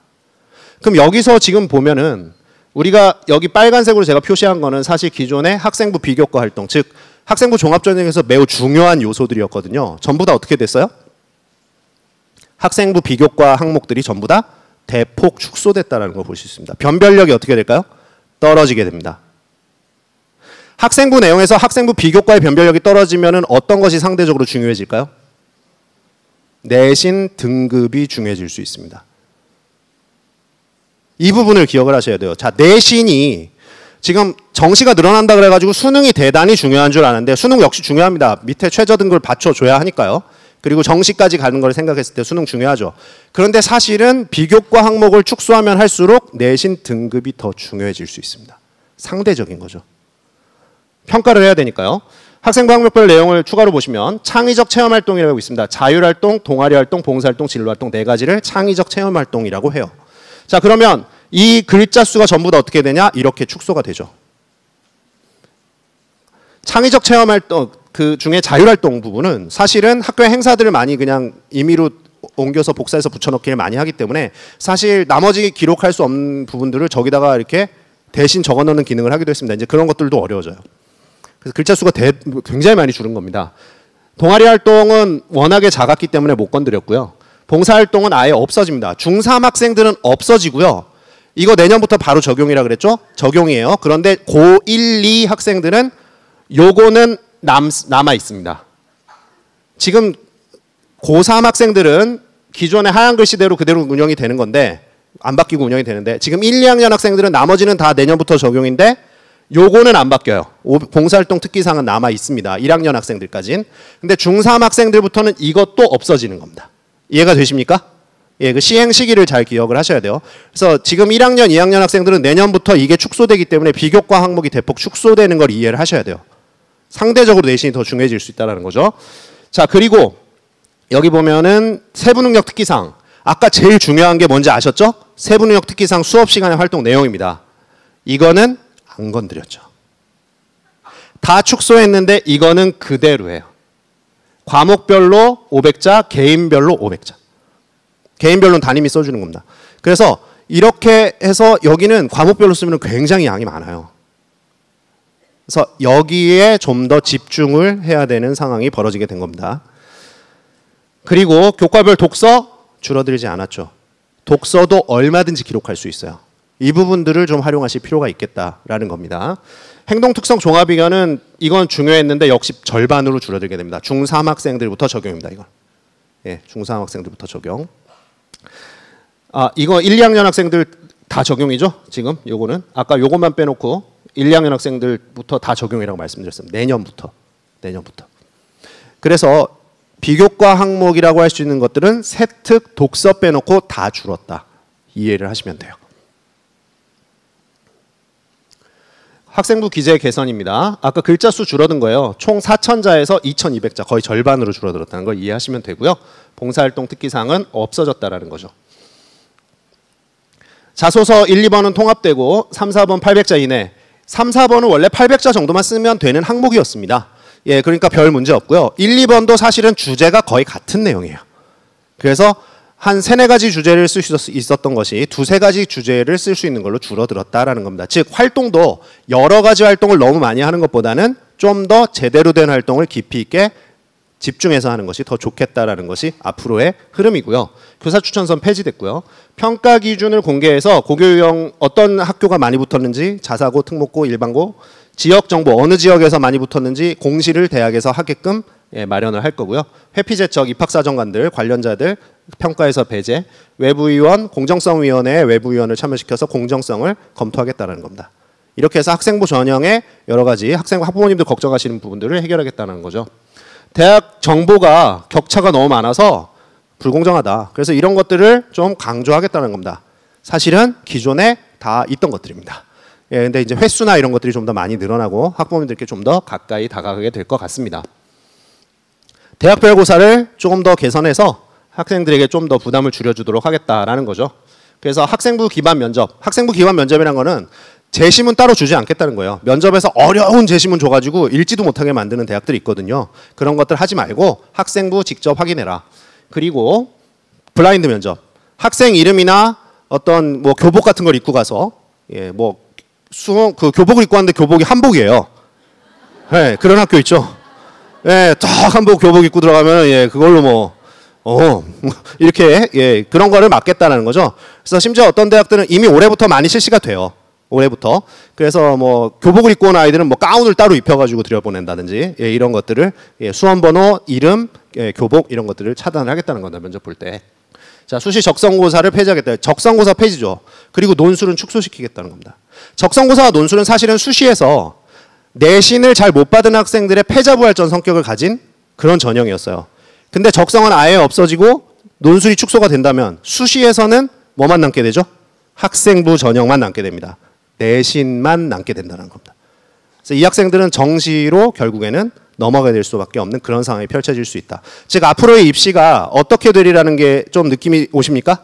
그럼 여기서 지금 보면은 우리가 여기 빨간색으로 제가 표시한 거는 사실 기존의 학생부 비교과 활동, 즉 학생부 종합전형에서 매우 중요한 요소들이었거든요. 전부 다 어떻게 됐어요? 학생부 비교과 항목들이 전부 다 대폭 축소됐다는 걸 볼 수 있습니다. 변별력이 어떻게 될까요? 떨어지게 됩니다. 학생부 내용에서 학생부 비교과의 변별력이 떨어지면 어떤 것이 상대적으로 중요해질까요? 내신 등급이 중요해질 수 있습니다. 이 부분을 기억을 하셔야 돼요. 자, 내신이 지금 정시가 늘어난다 그래가지고 수능이 대단히 중요한 줄 아는데 수능 역시 중요합니다. 밑에 최저 등급을 받쳐줘야 하니까요. 그리고 정시까지 가는 걸 생각했을 때 수능 중요하죠. 그런데 사실은 비교과 항목을 축소하면 할수록 내신 등급이 더 중요해질 수 있습니다. 상대적인 거죠. 평가를 해야 되니까요. 학생부 항목별 내용을 추가로 보시면 창의적 체험활동이라고 있습니다. 자율활동, 동아리활동, 봉사활동, 진로활동 네 가지를 창의적 체험활동이라고 해요. 자, 그러면 이 글자 수가 전부 다 어떻게 되냐? 이렇게 축소가 되죠. 창의적 체험활동 그 중에 자율활동 부분은 사실은 학교의 행사들을 많이 그냥 임의로 옮겨서 복사해서 붙여넣기를 많이 하기 때문에 사실 나머지 기록할 수 없는 부분들을 저기다가 이렇게 대신 적어넣는 기능을 하기도 했습니다. 이제 그런 것들도 어려워져요. 그래서 글자 수가 굉장히 많이 줄은 겁니다. 동아리 활동은 워낙에 작았기 때문에 못 건드렸고요. 봉사활동은 아예 없어집니다. 중3 학생들은 없어지고요. 이거 내년부터 바로 적용이라 그랬죠? 적용이에요. 그런데 고1, 2 학생들은 요거는 남아 있습니다. 지금 고3 학생들은 기존의 하얀 글씨대로 그대로 운영이 되는 건데 안 바뀌고 운영이 되는데 지금 1, 2학년 학생들은 나머지는 다 내년부터 적용인데 요거는 안 바뀌어요. 봉사활동 특기사항은 남아 있습니다. 1학년 학생들까지는. 근데 중3 학생들부터는 이것도 없어지는 겁니다. 이해가 되십니까? 예, 그 시행 시기를 잘 기억을 하셔야 돼요. 그래서 지금 1학년, 2학년 학생들은 내년부터 이게 축소되기 때문에 비교과 항목이 대폭 축소되는 걸 이해를 하셔야 돼요. 상대적으로 내신이 더 중요해질 수 있다는 거죠. 자, 그리고 여기 보면은 세부능력 특기상. 아까 제일 중요한 게 뭔지 아셨죠? 세부능력 특기상 수업 시간의 활동 내용입니다. 이거는 안 건드렸죠. 다 축소했는데 이거는 그대로예요. 과목별로 500자, 개인별로 500자. 개인별로는 담임이 써주는 겁니다. 그래서 이렇게 해서 여기는 과목별로 쓰면 굉장히 양이 많아요. 그래서 여기에 좀 더 집중을 해야 되는 상황이 벌어지게 된 겁니다. 그리고 교과별 독서 줄어들지 않았죠. 독서도 얼마든지 기록할 수 있어요. 이 부분들을 좀 활용하실 필요가 있겠다라는 겁니다. 행동특성 종합의견은 이건 중요했는데 역시 절반으로 줄어들게 됩니다. 중3 학생들부터 적용입니다. 이건. 예, 중3 학생들부터 적용. 아, 이거 1, 2학년 학생들 다 적용이죠? 지금 요거는 아까 요것만 빼놓고 1, 2학년 학생들부터 다 적용이라고 말씀드렸습니다. 내년부터. 그래서 비교과 항목이라고 할 수 있는 것들은 세특, 독서 빼놓고 다 줄었다. 이해를 하시면 돼요. 학생부 기재 개선입니다. 아까 글자 수 줄어든 거예요. 총 4,000자에서 2,200자, 거의 절반으로 줄어들었다는 걸 이해하시면 되고요. 봉사활동 특기사항은 없어졌다라는 거죠. 자소서 1, 2번은 통합되고 3, 4번 800자 이내. 3, 4번은 원래 800자 정도만 쓰면 되는 항목이었습니다. 예, 그러니까 별 문제 없고요. 1, 2번도 사실은 주제가 거의 같은 내용이에요. 그래서 한 3, 4가지 주제를 쓸 수 있었던 것이 2, 3가지 주제를 쓸 수 있는 걸로 줄어들었다라는 겁니다. 즉 활동도 여러 가지 활동을 너무 많이 하는 것보다는 좀 더 제대로 된 활동을 깊이 있게 집중해서 하는 것이 더 좋겠다라는 것이 앞으로의 흐름이고요. 교사 추천선 폐지됐고요. 평가 기준을 공개해서 고교 유형 어떤 학교가 많이 붙었는지 자사고, 특목고, 일반고, 지역 정보 어느 지역에서 많이 붙었는지 공시를 대학에서 하게끔 마련을 할 거고요. 회피제척 입학사정관들 관련자들 평가에서 배제, 외부위원, 공정성위원회에 외부위원을 참여시켜서 공정성을 검토하겠다는 겁니다. 이렇게 해서 학생부 전형의 여러 가지 학부모님들 걱정하시는 부분들을 해결하겠다는 거죠. 대학 정보가 격차가 너무 많아서 불공정하다. 그래서 이런 것들을 좀 강조하겠다는 겁니다. 사실은 기존에 다 있던 것들입니다. 예, 근데 이제 횟수나 이런 것들이 좀 더 많이 늘어나고 학부모님들께 좀 더 가까이 다가가게 될 것 같습니다. 대학별 고사를 조금 더 개선해서 학생들에게 좀 더 부담을 줄여주도록 하겠다라는 거죠. 그래서 학생부 기반 면접이라는 거는 재심은 따로 주지 않겠다는 거예요. 면접에서 어려운 재심은 줘가지고 읽지도 못하게 만드는 대학들이 있거든요. 그런 것들 하지 말고 학생부 직접 확인해라. 그리고 블라인드 면접. 학생 이름이나 어떤 뭐 교복 같은 걸 입고 가서 그 교복을 입고 왔는데 교복이 한복이에요. 예, 그런 학교 있죠. 예, 딱 한복 교복 입고 들어가면 예, 그걸로 뭐 이렇게 예, 그런 거를 막겠다는 거죠. 그래서 심지어 어떤 대학들은 이미 올해부터 많이 실시가 돼요. 올해부터. 그래서 뭐 교복을 입고 온 아이들은 뭐 가운을 따로 입혀가지고 들여보낸다든지 예, 이런 것들을 예, 수험번호, 이름, 예, 교복 이런 것들을 차단을 하겠다는 겁니다. 면접 볼 때. 자, 수시 적성고사를 폐지하겠다. 적성고사 폐지죠. 그리고 논술은 축소시키겠다는 겁니다. 적성고사와 논술은 사실은 수시에서 내신을 잘 못 받은 학생들의 패자부활전 성격을 가진 그런 전형이었어요. 근데 적성은 아예 없어지고 논술이 축소가 된다면 수시에서는 뭐만 남게 되죠? 학생부 전형만 남게 됩니다. 내신만 남게 된다는 겁니다. 그래서 이 학생들은 정시로 결국에는 넘어가게 될 수밖에 없는 그런 상황이 펼쳐질 수 있다. 즉 앞으로의 입시가 어떻게 되리라는 게 좀 느낌이 오십니까?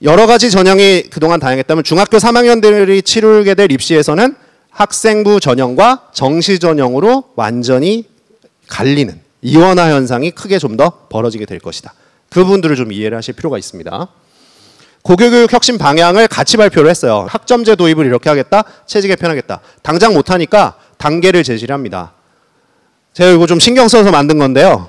여러 가지 전형이 그동안 다양했다면 중학교 3학년들이 치르게 될 입시에서는 학생부 전형과 정시 전형으로 완전히 갈리는 이원화 현상이 크게 좀 더 벌어지게 될 것이다. 그 부분들을 좀 이해를 하실 필요가 있습니다. 고교교육 혁신 방향을 같이 발표를 했어요. 학점제 도입을 이렇게 하겠다, 체제 개편하겠다. 당장 못하니까 단계를 제시를 합니다. 제가 이거 좀 신경 써서 만든 건데요.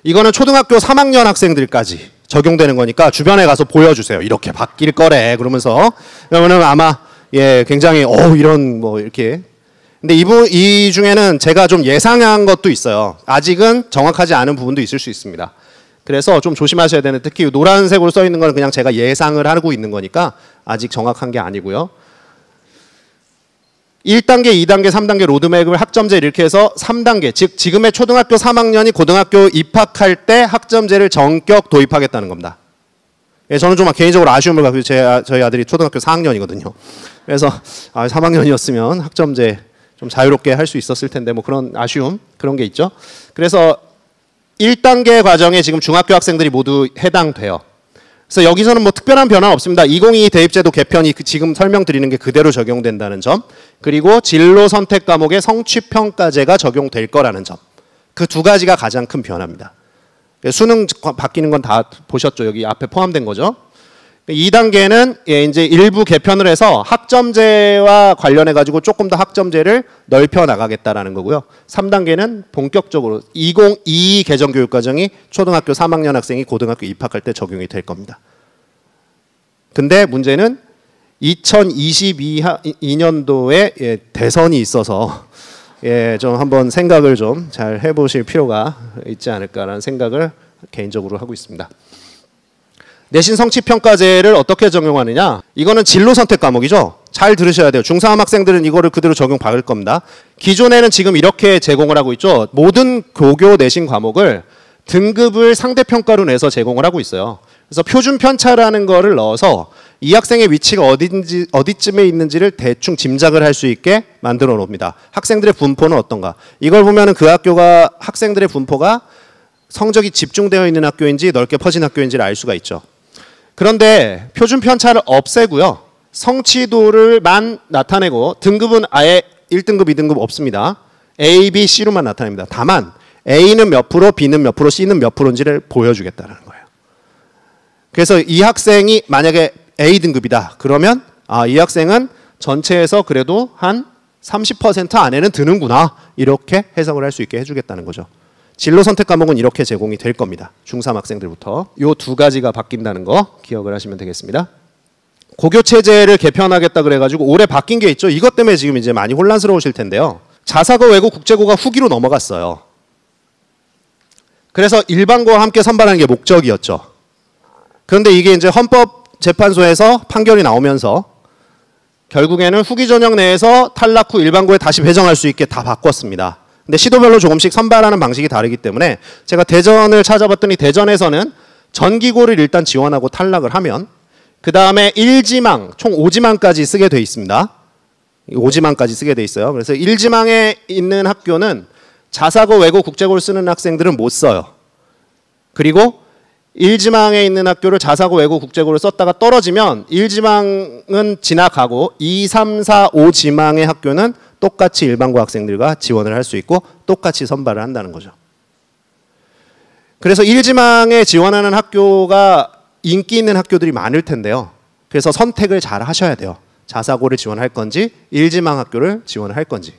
이거는 초등학교 3학년 학생들까지 적용되는 거니까 주변에 가서 보여주세요. 이렇게 바뀔 거래. 그러면서 그러면은 아마 예 굉장히 이런 뭐 이렇게. 근데 이 중에는 제가 좀 예상한 것도 있어요. 아직은 정확하지 않은 부분도 있을 수 있습니다. 그래서 좀 조심하셔야 되는, 특히 노란색으로 써 있는 건 그냥 제가 예상을 하고 있는 거니까 아직 정확한 게 아니고요. 1단계, 2단계, 3단계 로드맵을 학점제 이렇게 해서 3단계, 즉 지금의 초등학교 3학년이 고등학교 입학할 때 학점제를 전격 도입하겠다는 겁니다. 예, 저는 좀 개인적으로 아쉬움을 갖고 저희 아들이 초등학교 4학년이거든요. 그래서 3학년이었으면 학점제 좀 자유롭게 할 수 있었을 텐데 뭐 그런 아쉬움 그런 게 있죠. 그래서 1단계 과정에 지금 중학교 학생들이 모두 해당돼요. 그래서 여기서는 뭐 특별한 변화는 없습니다. 2022 대입제도 개편이 지금 설명드리는 게 그대로 적용된다는 점, 그리고 진로 선택 과목의 성취평가제가 적용될 거라는 점, 그 두 가지가 가장 큰 변화입니다. 수능 바뀌는 건 다 보셨죠? 여기 앞에 포함된 거죠. 2단계는 예, 이제 일부 개편을 해서 학점제와 관련해 가지고 조금 더 학점제를 넓혀 나가겠다라는 거고요. 3단계는 본격적으로 2022 개정교육과정이 초등학교 3학년 학생이 고등학교 입학할 때 적용이 될 겁니다. 근데 문제는 2022년도에 예, 대선이 있어서 예, 좀 한번 생각을 좀 잘 해보실 필요가 있지 않을까라는 생각을 개인적으로 하고 있습니다. 내신 성취평가제를 어떻게 적용하느냐? 이거는 진로 선택 과목이죠. 잘 들으셔야 돼요. 중3 학생들은 이거를 그대로 적용받을 겁니다. 기존에는 지금 이렇게 제공을 하고 있죠. 모든 고교 내신 과목을 등급을 상대평가로 내서 제공을 하고 있어요. 그래서 표준 편차라는 거를 넣어서 이 학생의 위치가 어디쯤에 있는지를 대충 짐작을 할 수 있게 만들어 놓습니다. 학생들의 분포는 어떤가? 이걸 보면은 그 학교가 학생들의 분포가 성적이 집중되어 있는 학교인지 넓게 퍼진 학교인지를 알 수가 있죠. 그런데 표준 편차를 없애고요. 성취도를만 나타내고 등급은 아예 1등급, 2등급 없습니다. A, B, C로만 나타냅니다. 다만 A는 몇 프로, B는 몇 프로, C는 몇 프로인지를 보여주겠다는 거예요. 그래서 이 학생이 만약에 A등급이다. 그러면 이 학생은 전체에서 그래도 한 30% 안에는 드는구나. 이렇게 해석을 할 수 있게 해주겠다는 거죠. 진로 선택 과목은 이렇게 제공이 될 겁니다. 중3 학생들부터. 요 두 가지가 바뀐다는 거 기억을 하시면 되겠습니다. 고교 체제를 개편하겠다 그래가지고 올해 바뀐 게 있죠. 이것 때문에 지금 이제 많이 혼란스러우실 텐데요. 자사고, 외고, 국제고가 후기로 넘어갔어요. 그래서 일반고와 함께 선발하는 게 목적이었죠. 그런데 이게 이제 헌법재판소에서 판결이 나오면서 결국에는 후기 전형 내에서 탈락 후 일반고에 다시 배정할 수 있게 다 바꿨습니다. 근데 시도별로 조금씩 선발하는 방식이 다르기 때문에 제가 대전을 찾아봤더니 대전에서는 전기고를 일단 지원하고 탈락을 하면 그 다음에 1지망, 총 5지망까지 쓰게 돼 있습니다. 5지망까지 쓰게 돼 있어요. 그래서 1지망에 있는 학교는 자사고, 외고, 국제고를 쓰는 학생들은 못 써요. 그리고 1지망에 있는 학교를 자사고, 외고, 국제고를 썼다가 떨어지면 1지망은 지나가고 2, 3, 4, 5지망의 학교는 똑같이 일반고 학생들과 지원을 할 수 있고 똑같이 선발을 한다는 거죠. 그래서 1지망에 지원하는 학교가 인기 있는 학교들이 많을 텐데요. 그래서 선택을 잘 하셔야 돼요. 자사고를 지원할 건지 1지망 학교를 지원할 건지.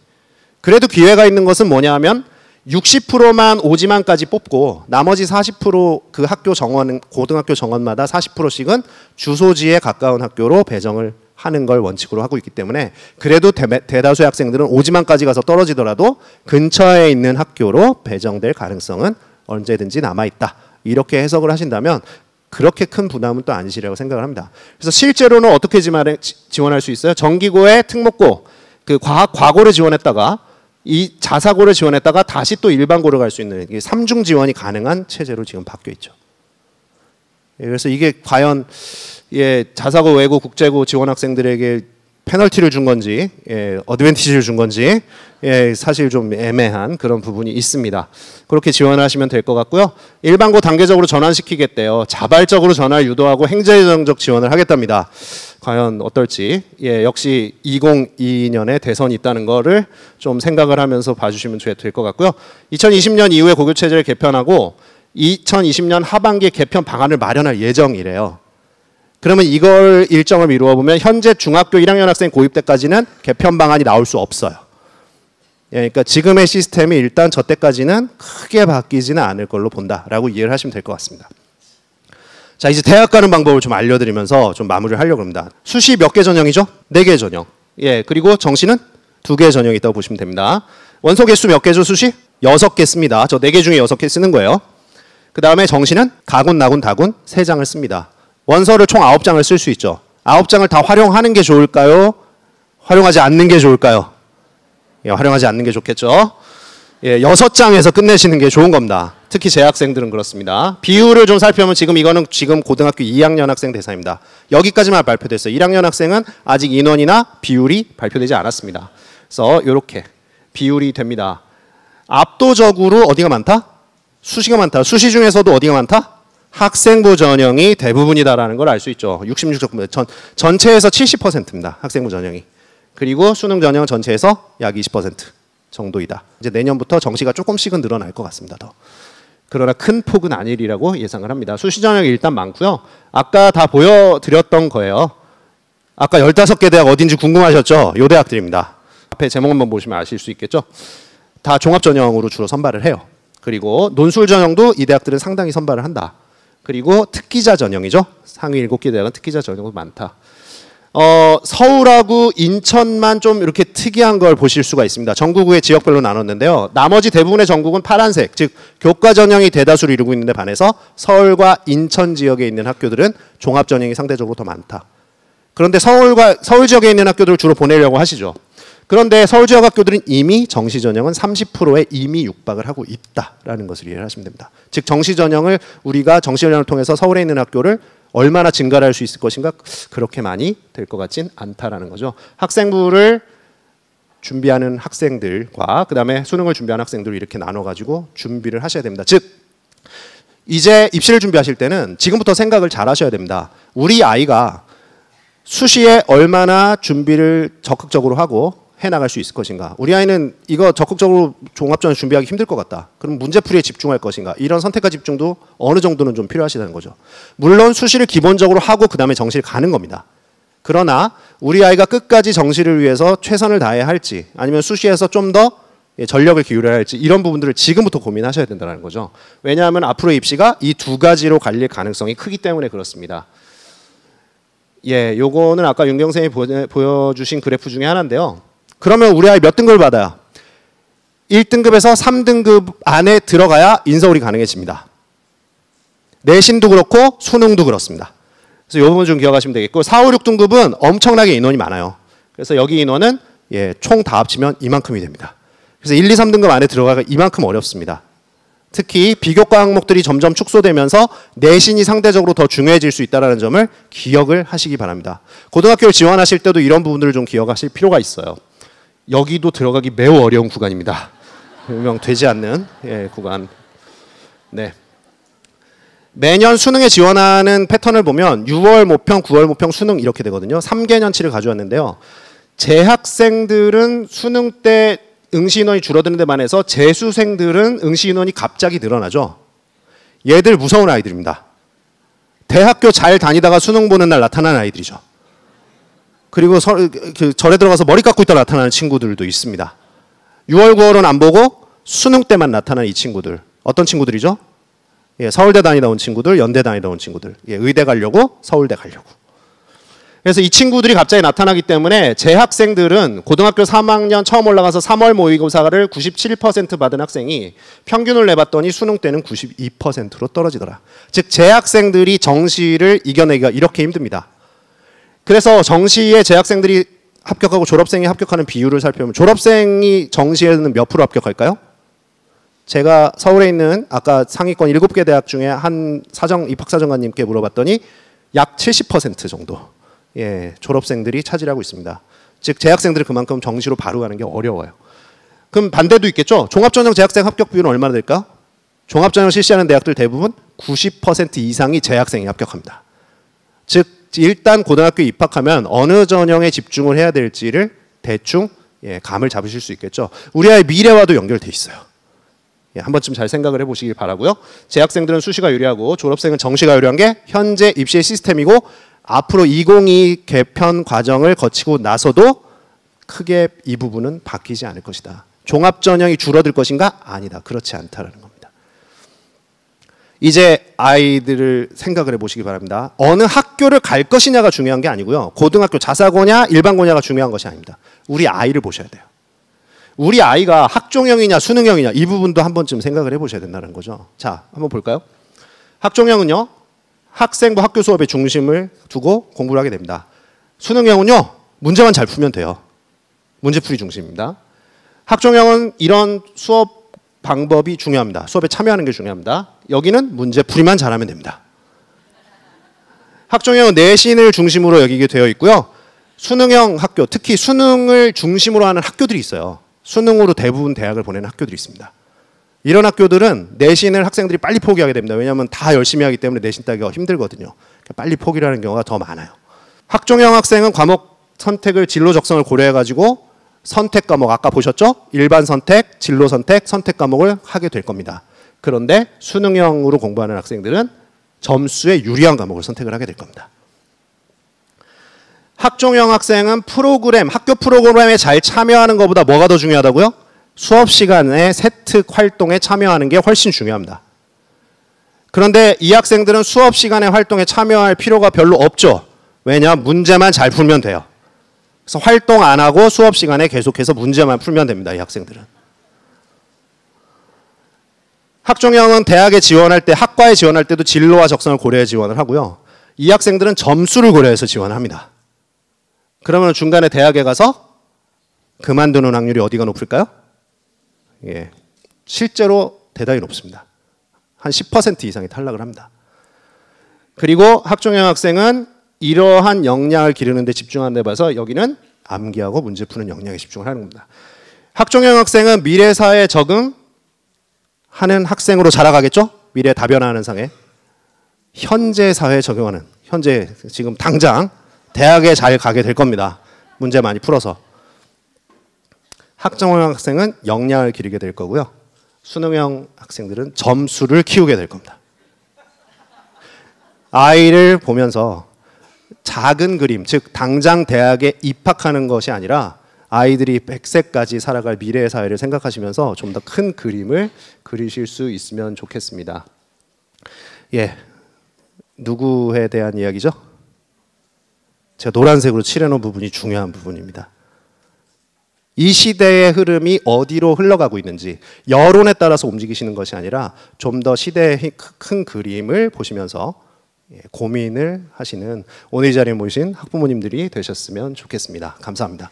그래도 기회가 있는 것은 뭐냐 하면 60%만 오지만까지 뽑고 나머지 40% 그 학교 정원, 고등학교 정원마다 40%씩은 주소지에 가까운 학교로 배정을 하는 걸 원칙으로 하고 있기 때문에 그래도 대다수의 학생들은 오지만까지 가서 떨어지더라도 근처에 있는 학교로 배정될 가능성은 언제든지 남아있다. 이렇게 해석을 하신다면 그렇게 큰 부담은 또 아니시라고 생각을 합니다. 그래서 실제로는 어떻게 지원할 수 있어요? 정기고에 특목고, 그 과고를 지원했다가 이 자사고를 지원했다가 다시 또 일반고를 갈 수 있는 삼중 지원이 가능한 체제로 지금 바뀌어 있죠. 그래서 이게 과연 자사고, 외고, 국제고 지원 학생들에게 페널티를 준 건지 어드밴티지를 준 건지 사실 좀 애매한 그런 부분이 있습니다. 그렇게 지원하시면 될 것 같고요. 일반고 단계적으로 전환시키겠대요. 자발적으로 전환을 유도하고 행정적 지원을 하겠답니다. 과연 어떨지 역시 2022년에 대선이 있다는 거를 좀 생각을 하면서 봐주시면 될 것 같고요. 2020년 이후에 고교체제를 개편하고 2020년 하반기에 개편 방안을 마련할 예정이래요. 그러면 이걸 일정을 미루어 보면 현재 중학교 1학년 학생 고입 때까지는 개편 방안이 나올 수 없어요. 그러니까 지금의 시스템이 일단 저 때까지는 크게 바뀌지는 않을 걸로 본다라고 이해를 하시면 될 것 같습니다. 자, 이제 대학 가는 방법을 좀 알려드리면서 좀 마무리를 하려고 합니다. 수시 몇 개 전형이죠? 4개 전형. 그리고 정시는 2개 전형이 있다고 보시면 됩니다. 원소 개수 몇 개죠, 수시? 6개 씁니다. 저 4개 중에 6개 쓰는 거예요. 그 다음에 정시는 가군, 나군, 다군 3장을 씁니다. 원서를 총 9장을 쓸 수 있죠. 9장을 다 활용하는 게 좋을까요? 활용하지 않는 게 좋을까요? 활용하지 않는 게 좋겠죠. 6장에서 끝내시는 게 좋은 겁니다. 특히 재학생들은 그렇습니다. 비율을 좀 살펴보면 지금 고등학교 2학년 학생 대상입니다. 여기까지만 발표됐어요. 1학년 학생은 아직 인원이나 비율이 발표되지 않았습니다. 그래서 이렇게 비율이 됩니다. 압도적으로 어디가 많다? 수시가 많다. 수시 중에서도 어디가 많다? 학생부 전형이 대부분이다라는 걸 알 수 있죠. 66% 전체에서 70%입니다. 학생부 전형이. 그리고 수능 전형은 전체에서 약 20% 정도이다. 이제 내년부터 정시가 조금씩은 늘어날 것 같습니다. 더. 그러나 큰 폭은 아니리라고 예상을 합니다. 수시 전형이 일단 많고요. 아까 다 보여드렸던 거예요. 아까 15개 대학 어딘지 궁금하셨죠? 요 대학들입니다. 앞에 제목 한번 보시면 아실 수 있겠죠? 다 종합 전형으로 주로 선발을 해요. 그리고 논술 전형도 이 대학들은 상당히 선발을 한다. 그리고 특기자 전형이죠. 상위 7개 대학은 특기자 전형도 많다. 서울하고 인천만 좀 이렇게 특이한 걸 보실 수가 있습니다. 전국의 지역별로 나눴는데요. 나머지 대부분의 전국은 파란색, 즉 교과 전형이 대다수를 이루고 있는데 반해서 서울과 인천 지역에 있는 학교들은 종합 전형이 상대적으로 더 많다. 그런데 서울 지역에 있는 학교들을 주로 보내려고 하시죠. 그런데 서울 지역 학교들은 이미 정시 전형은 30%에 이미 육박을 하고 있다라는 것을 이해를 하시면 됩니다. 즉 정시 전형을 우리가 정시 전형을 통해서 서울에 있는 학교를 얼마나 증가를 할 수 있을 것인가 그렇게 많이 될 것 같진 않다라는 거죠. 학생부를 준비하는 학생들과 그 다음에 수능을 준비하는 학생들을 이렇게 나눠가지고 준비를 하셔야 됩니다. 즉 이제 입시를 준비하실 때는 지금부터 생각을 잘 하셔야 됩니다. 우리 아이가 수시에 얼마나 준비를 적극적으로 하고 해나갈 수 있을 것인가. 우리 아이는 이거 적극적으로 종합전을 준비하기 힘들 것 같다. 그럼 문제풀이에 집중할 것인가. 이런 선택과 집중도 어느 정도는 좀 필요하시다는 거죠. 물론 수시를 기본적으로 하고 그 다음에 정시를 가는 겁니다. 그러나 우리 아이가 끝까지 정시를 위해서 최선을 다해야 할지 아니면 수시에서 좀 더 전력을 기울여야 할지 이런 부분들을 지금부터 고민하셔야 된다는 거죠. 왜냐하면 앞으로 입시가 이 두 가지로 갈릴 가능성이 크기 때문에 그렇습니다. 요거는 아까 윤경 선생님이 보여주신 그래프 중에 하나인데요. 그러면 우리 아이 몇 등급을 받아요? 1등급에서 3등급 안에 들어가야 인서울이 가능해집니다. 내신도 그렇고 수능도 그렇습니다. 그래서 이 부분 좀 기억하시면 되겠고 4, 5, 6등급은 엄청나게 인원이 많아요. 그래서 여기 인원은 총 다 합치면 이만큼이 됩니다. 그래서 1, 2, 3등급 안에 들어가기가 이만큼 어렵습니다. 특히 비교과 항목들이 점점 축소되면서 내신이 상대적으로 더 중요해질 수 있다는 점을 기억을 하시기 바랍니다. 고등학교를 지원하실 때도 이런 부분들을 좀 기억하실 필요가 있어요. 여기도 들어가기 매우 어려운 구간입니다. 분명 되지 않는 구간. 네. 매년 수능에 지원하는 패턴을 보면 6월 모평, 9월 모평, 수능 이렇게 되거든요. 3개년치를 가져왔는데요. 재학생들은 수능 때 응시 인원이 줄어드는 데 반해서 재수생들은 응시 인원이 갑자기 늘어나죠. 얘들 무서운 아이들입니다. 대학교 잘 다니다가 수능 보는 날 나타나는 아이들이죠. 그리고 절에 들어가서 머리 깎고 있다 나타나는 친구들도 있습니다. 6월, 9월은 안 보고 수능 때만 나타나는 이 친구들. 어떤 친구들이죠? 예, 서울대 다니다 온 친구들, 연대 다니다 온 친구들. 예, 의대 가려고, 서울대 가려고. 그래서 이 친구들이 갑자기 나타나기 때문에 제 학생들은 고등학교 3학년 처음 올라가서 3월 모의고사를 97% 받은 학생이 평균을 내봤더니 수능 때는 92%로 떨어지더라. 즉 제 학생들이 정시를 이겨내기가 이렇게 힘듭니다. 그래서 정시에 제 학생들이 합격하고 졸업생이 합격하는 비율을 살펴보면 졸업생이 정시에는 몇 프로 합격할까요? 제가 서울에 있는 아까 상위권 7개 대학 중에 한 입학사정관님께 물어봤더니 약 70% 정도. 예, 졸업생들이 차지하고 있습니다. 즉 재학생들이 그만큼 정시로 바로 가는 게 어려워요. 그럼 반대도 있겠죠. 종합전형 재학생 합격 비율은 얼마나 될까요? 종합전형 실시하는 대학들 대부분 90% 이상이 재학생이 합격합니다. 즉 일단 고등학교에 입학하면 어느 전형에 집중을 해야 될지를 대충 감을 잡으실 수 있겠죠. 우리 아이의 미래와도 연결돼 있어요. 한 번쯤 잘 생각을 해보시길 바라고요. 재학생들은 수시가 유리하고 졸업생은 정시가 유리한 게 현재 입시의 시스템이고 앞으로 2022 개편 과정을 거치고 나서도 크게 이 부분은 바뀌지 않을 것이다. 종합전형이 줄어들 것인가? 아니다. 그렇지 않다라는 겁니다. 이제 아이들을 생각을 해보시기 바랍니다. 어느 학교를 갈 것이냐가 중요한 게 아니고요. 고등학교 자사고냐 일반고냐가 중요한 것이 아닙니다. 우리 아이를 보셔야 돼요. 우리 아이가 학종형이냐 수능형이냐 이 부분도 한 번쯤 생각을 해보셔야 된다는 거죠. 자, 한번 볼까요? 학종형은요. 학생부 학교 수업의 중심을 두고 공부를 하게 됩니다. 수능형은요. 문제만 잘 풀면 돼요. 문제풀이 중심입니다. 학종형은 이런 수업 방법이 중요합니다. 수업에 참여하는 게 중요합니다. 여기는 문제풀이만 잘하면 됩니다. 학종형은 내신을 중심으로 여기게 되어 있고요. 수능형 학교, 특히 수능을 중심으로 하는 학교들이 있어요. 수능으로 대부분 대학을 보내는 학교들이 있습니다. 이런 학교들은 내신을 학생들이 빨리 포기하게 됩니다. 왜냐하면 다 열심히 하기 때문에 내신 따기가 힘들거든요. 빨리 포기를 하는 경우가 더 많아요. 학종형 학생은 과목 선택을 진로 적성을 고려해가지고 선택 과목 아까 보셨죠? 일반 선택, 진로 선택, 선택 과목을 하게 될 겁니다. 그런데 수능형으로 공부하는 학생들은 점수에 유리한 과목을 선택을 하게 될 겁니다. 학종형 학생은 프로그램, 학교 프로그램에 잘 참여하는 것보다 뭐가 더 중요하다고요? 수업 시간에 세특 활동에 참여하는 게 훨씬 중요합니다. 그런데 이 학생들은 수업 시간에 활동에 참여할 필요가 별로 없죠. 왜냐? 문제만 잘 풀면 돼요. 그래서 활동 안 하고 수업 시간에 계속해서 문제만 풀면 됩니다. 이 학생들은. 학종형은 대학에 지원할 때, 학과에 지원할 때도 진로와 적성을 고려해 지원을 하고요. 이 학생들은 점수를 고려해서 지원을 합니다. 그러면 중간에 대학에 가서 그만두는 확률이 어디가 높을까요? 예, 실제로 대단히 높습니다. 한 10% 이상이 탈락을 합니다. 그리고 학종형 학생은 이러한 역량을 기르는 데 집중하는 데 봐서 여기는 암기하고 문제 푸는 역량에 집중을 하는 겁니다. 학종형 학생은 미래 사회에 적응하는 학생으로 자라가겠죠? 미래 다변화하는 상에. 현재 사회에 적용하는, 현재 지금 당장 대학에 잘 가게 될 겁니다. 문제 많이 풀어서. 학종형 학생은 역량을 기르게 될 거고요. 수능형 학생들은 점수를 키우게 될 겁니다. 아이를 보면서 작은 그림, 즉 당장 대학에 입학하는 것이 아니라 아이들이 100세까지 살아갈 미래의 사회를 생각하시면서 좀 더 큰 그림을 그리실 수 있으면 좋겠습니다. 예, 누구에 대한 이야기죠? 제가 노란색으로 칠해놓은 부분이 중요한 부분입니다. 이 시대의 흐름이 어디로 흘러가고 있는지 여론에 따라서 움직이시는 것이 아니라 좀 더 시대의 큰 그림을 보시면서 고민을 하시는 오늘 이 자리에 모이신 학부모님들이 되셨으면 좋겠습니다. 감사합니다.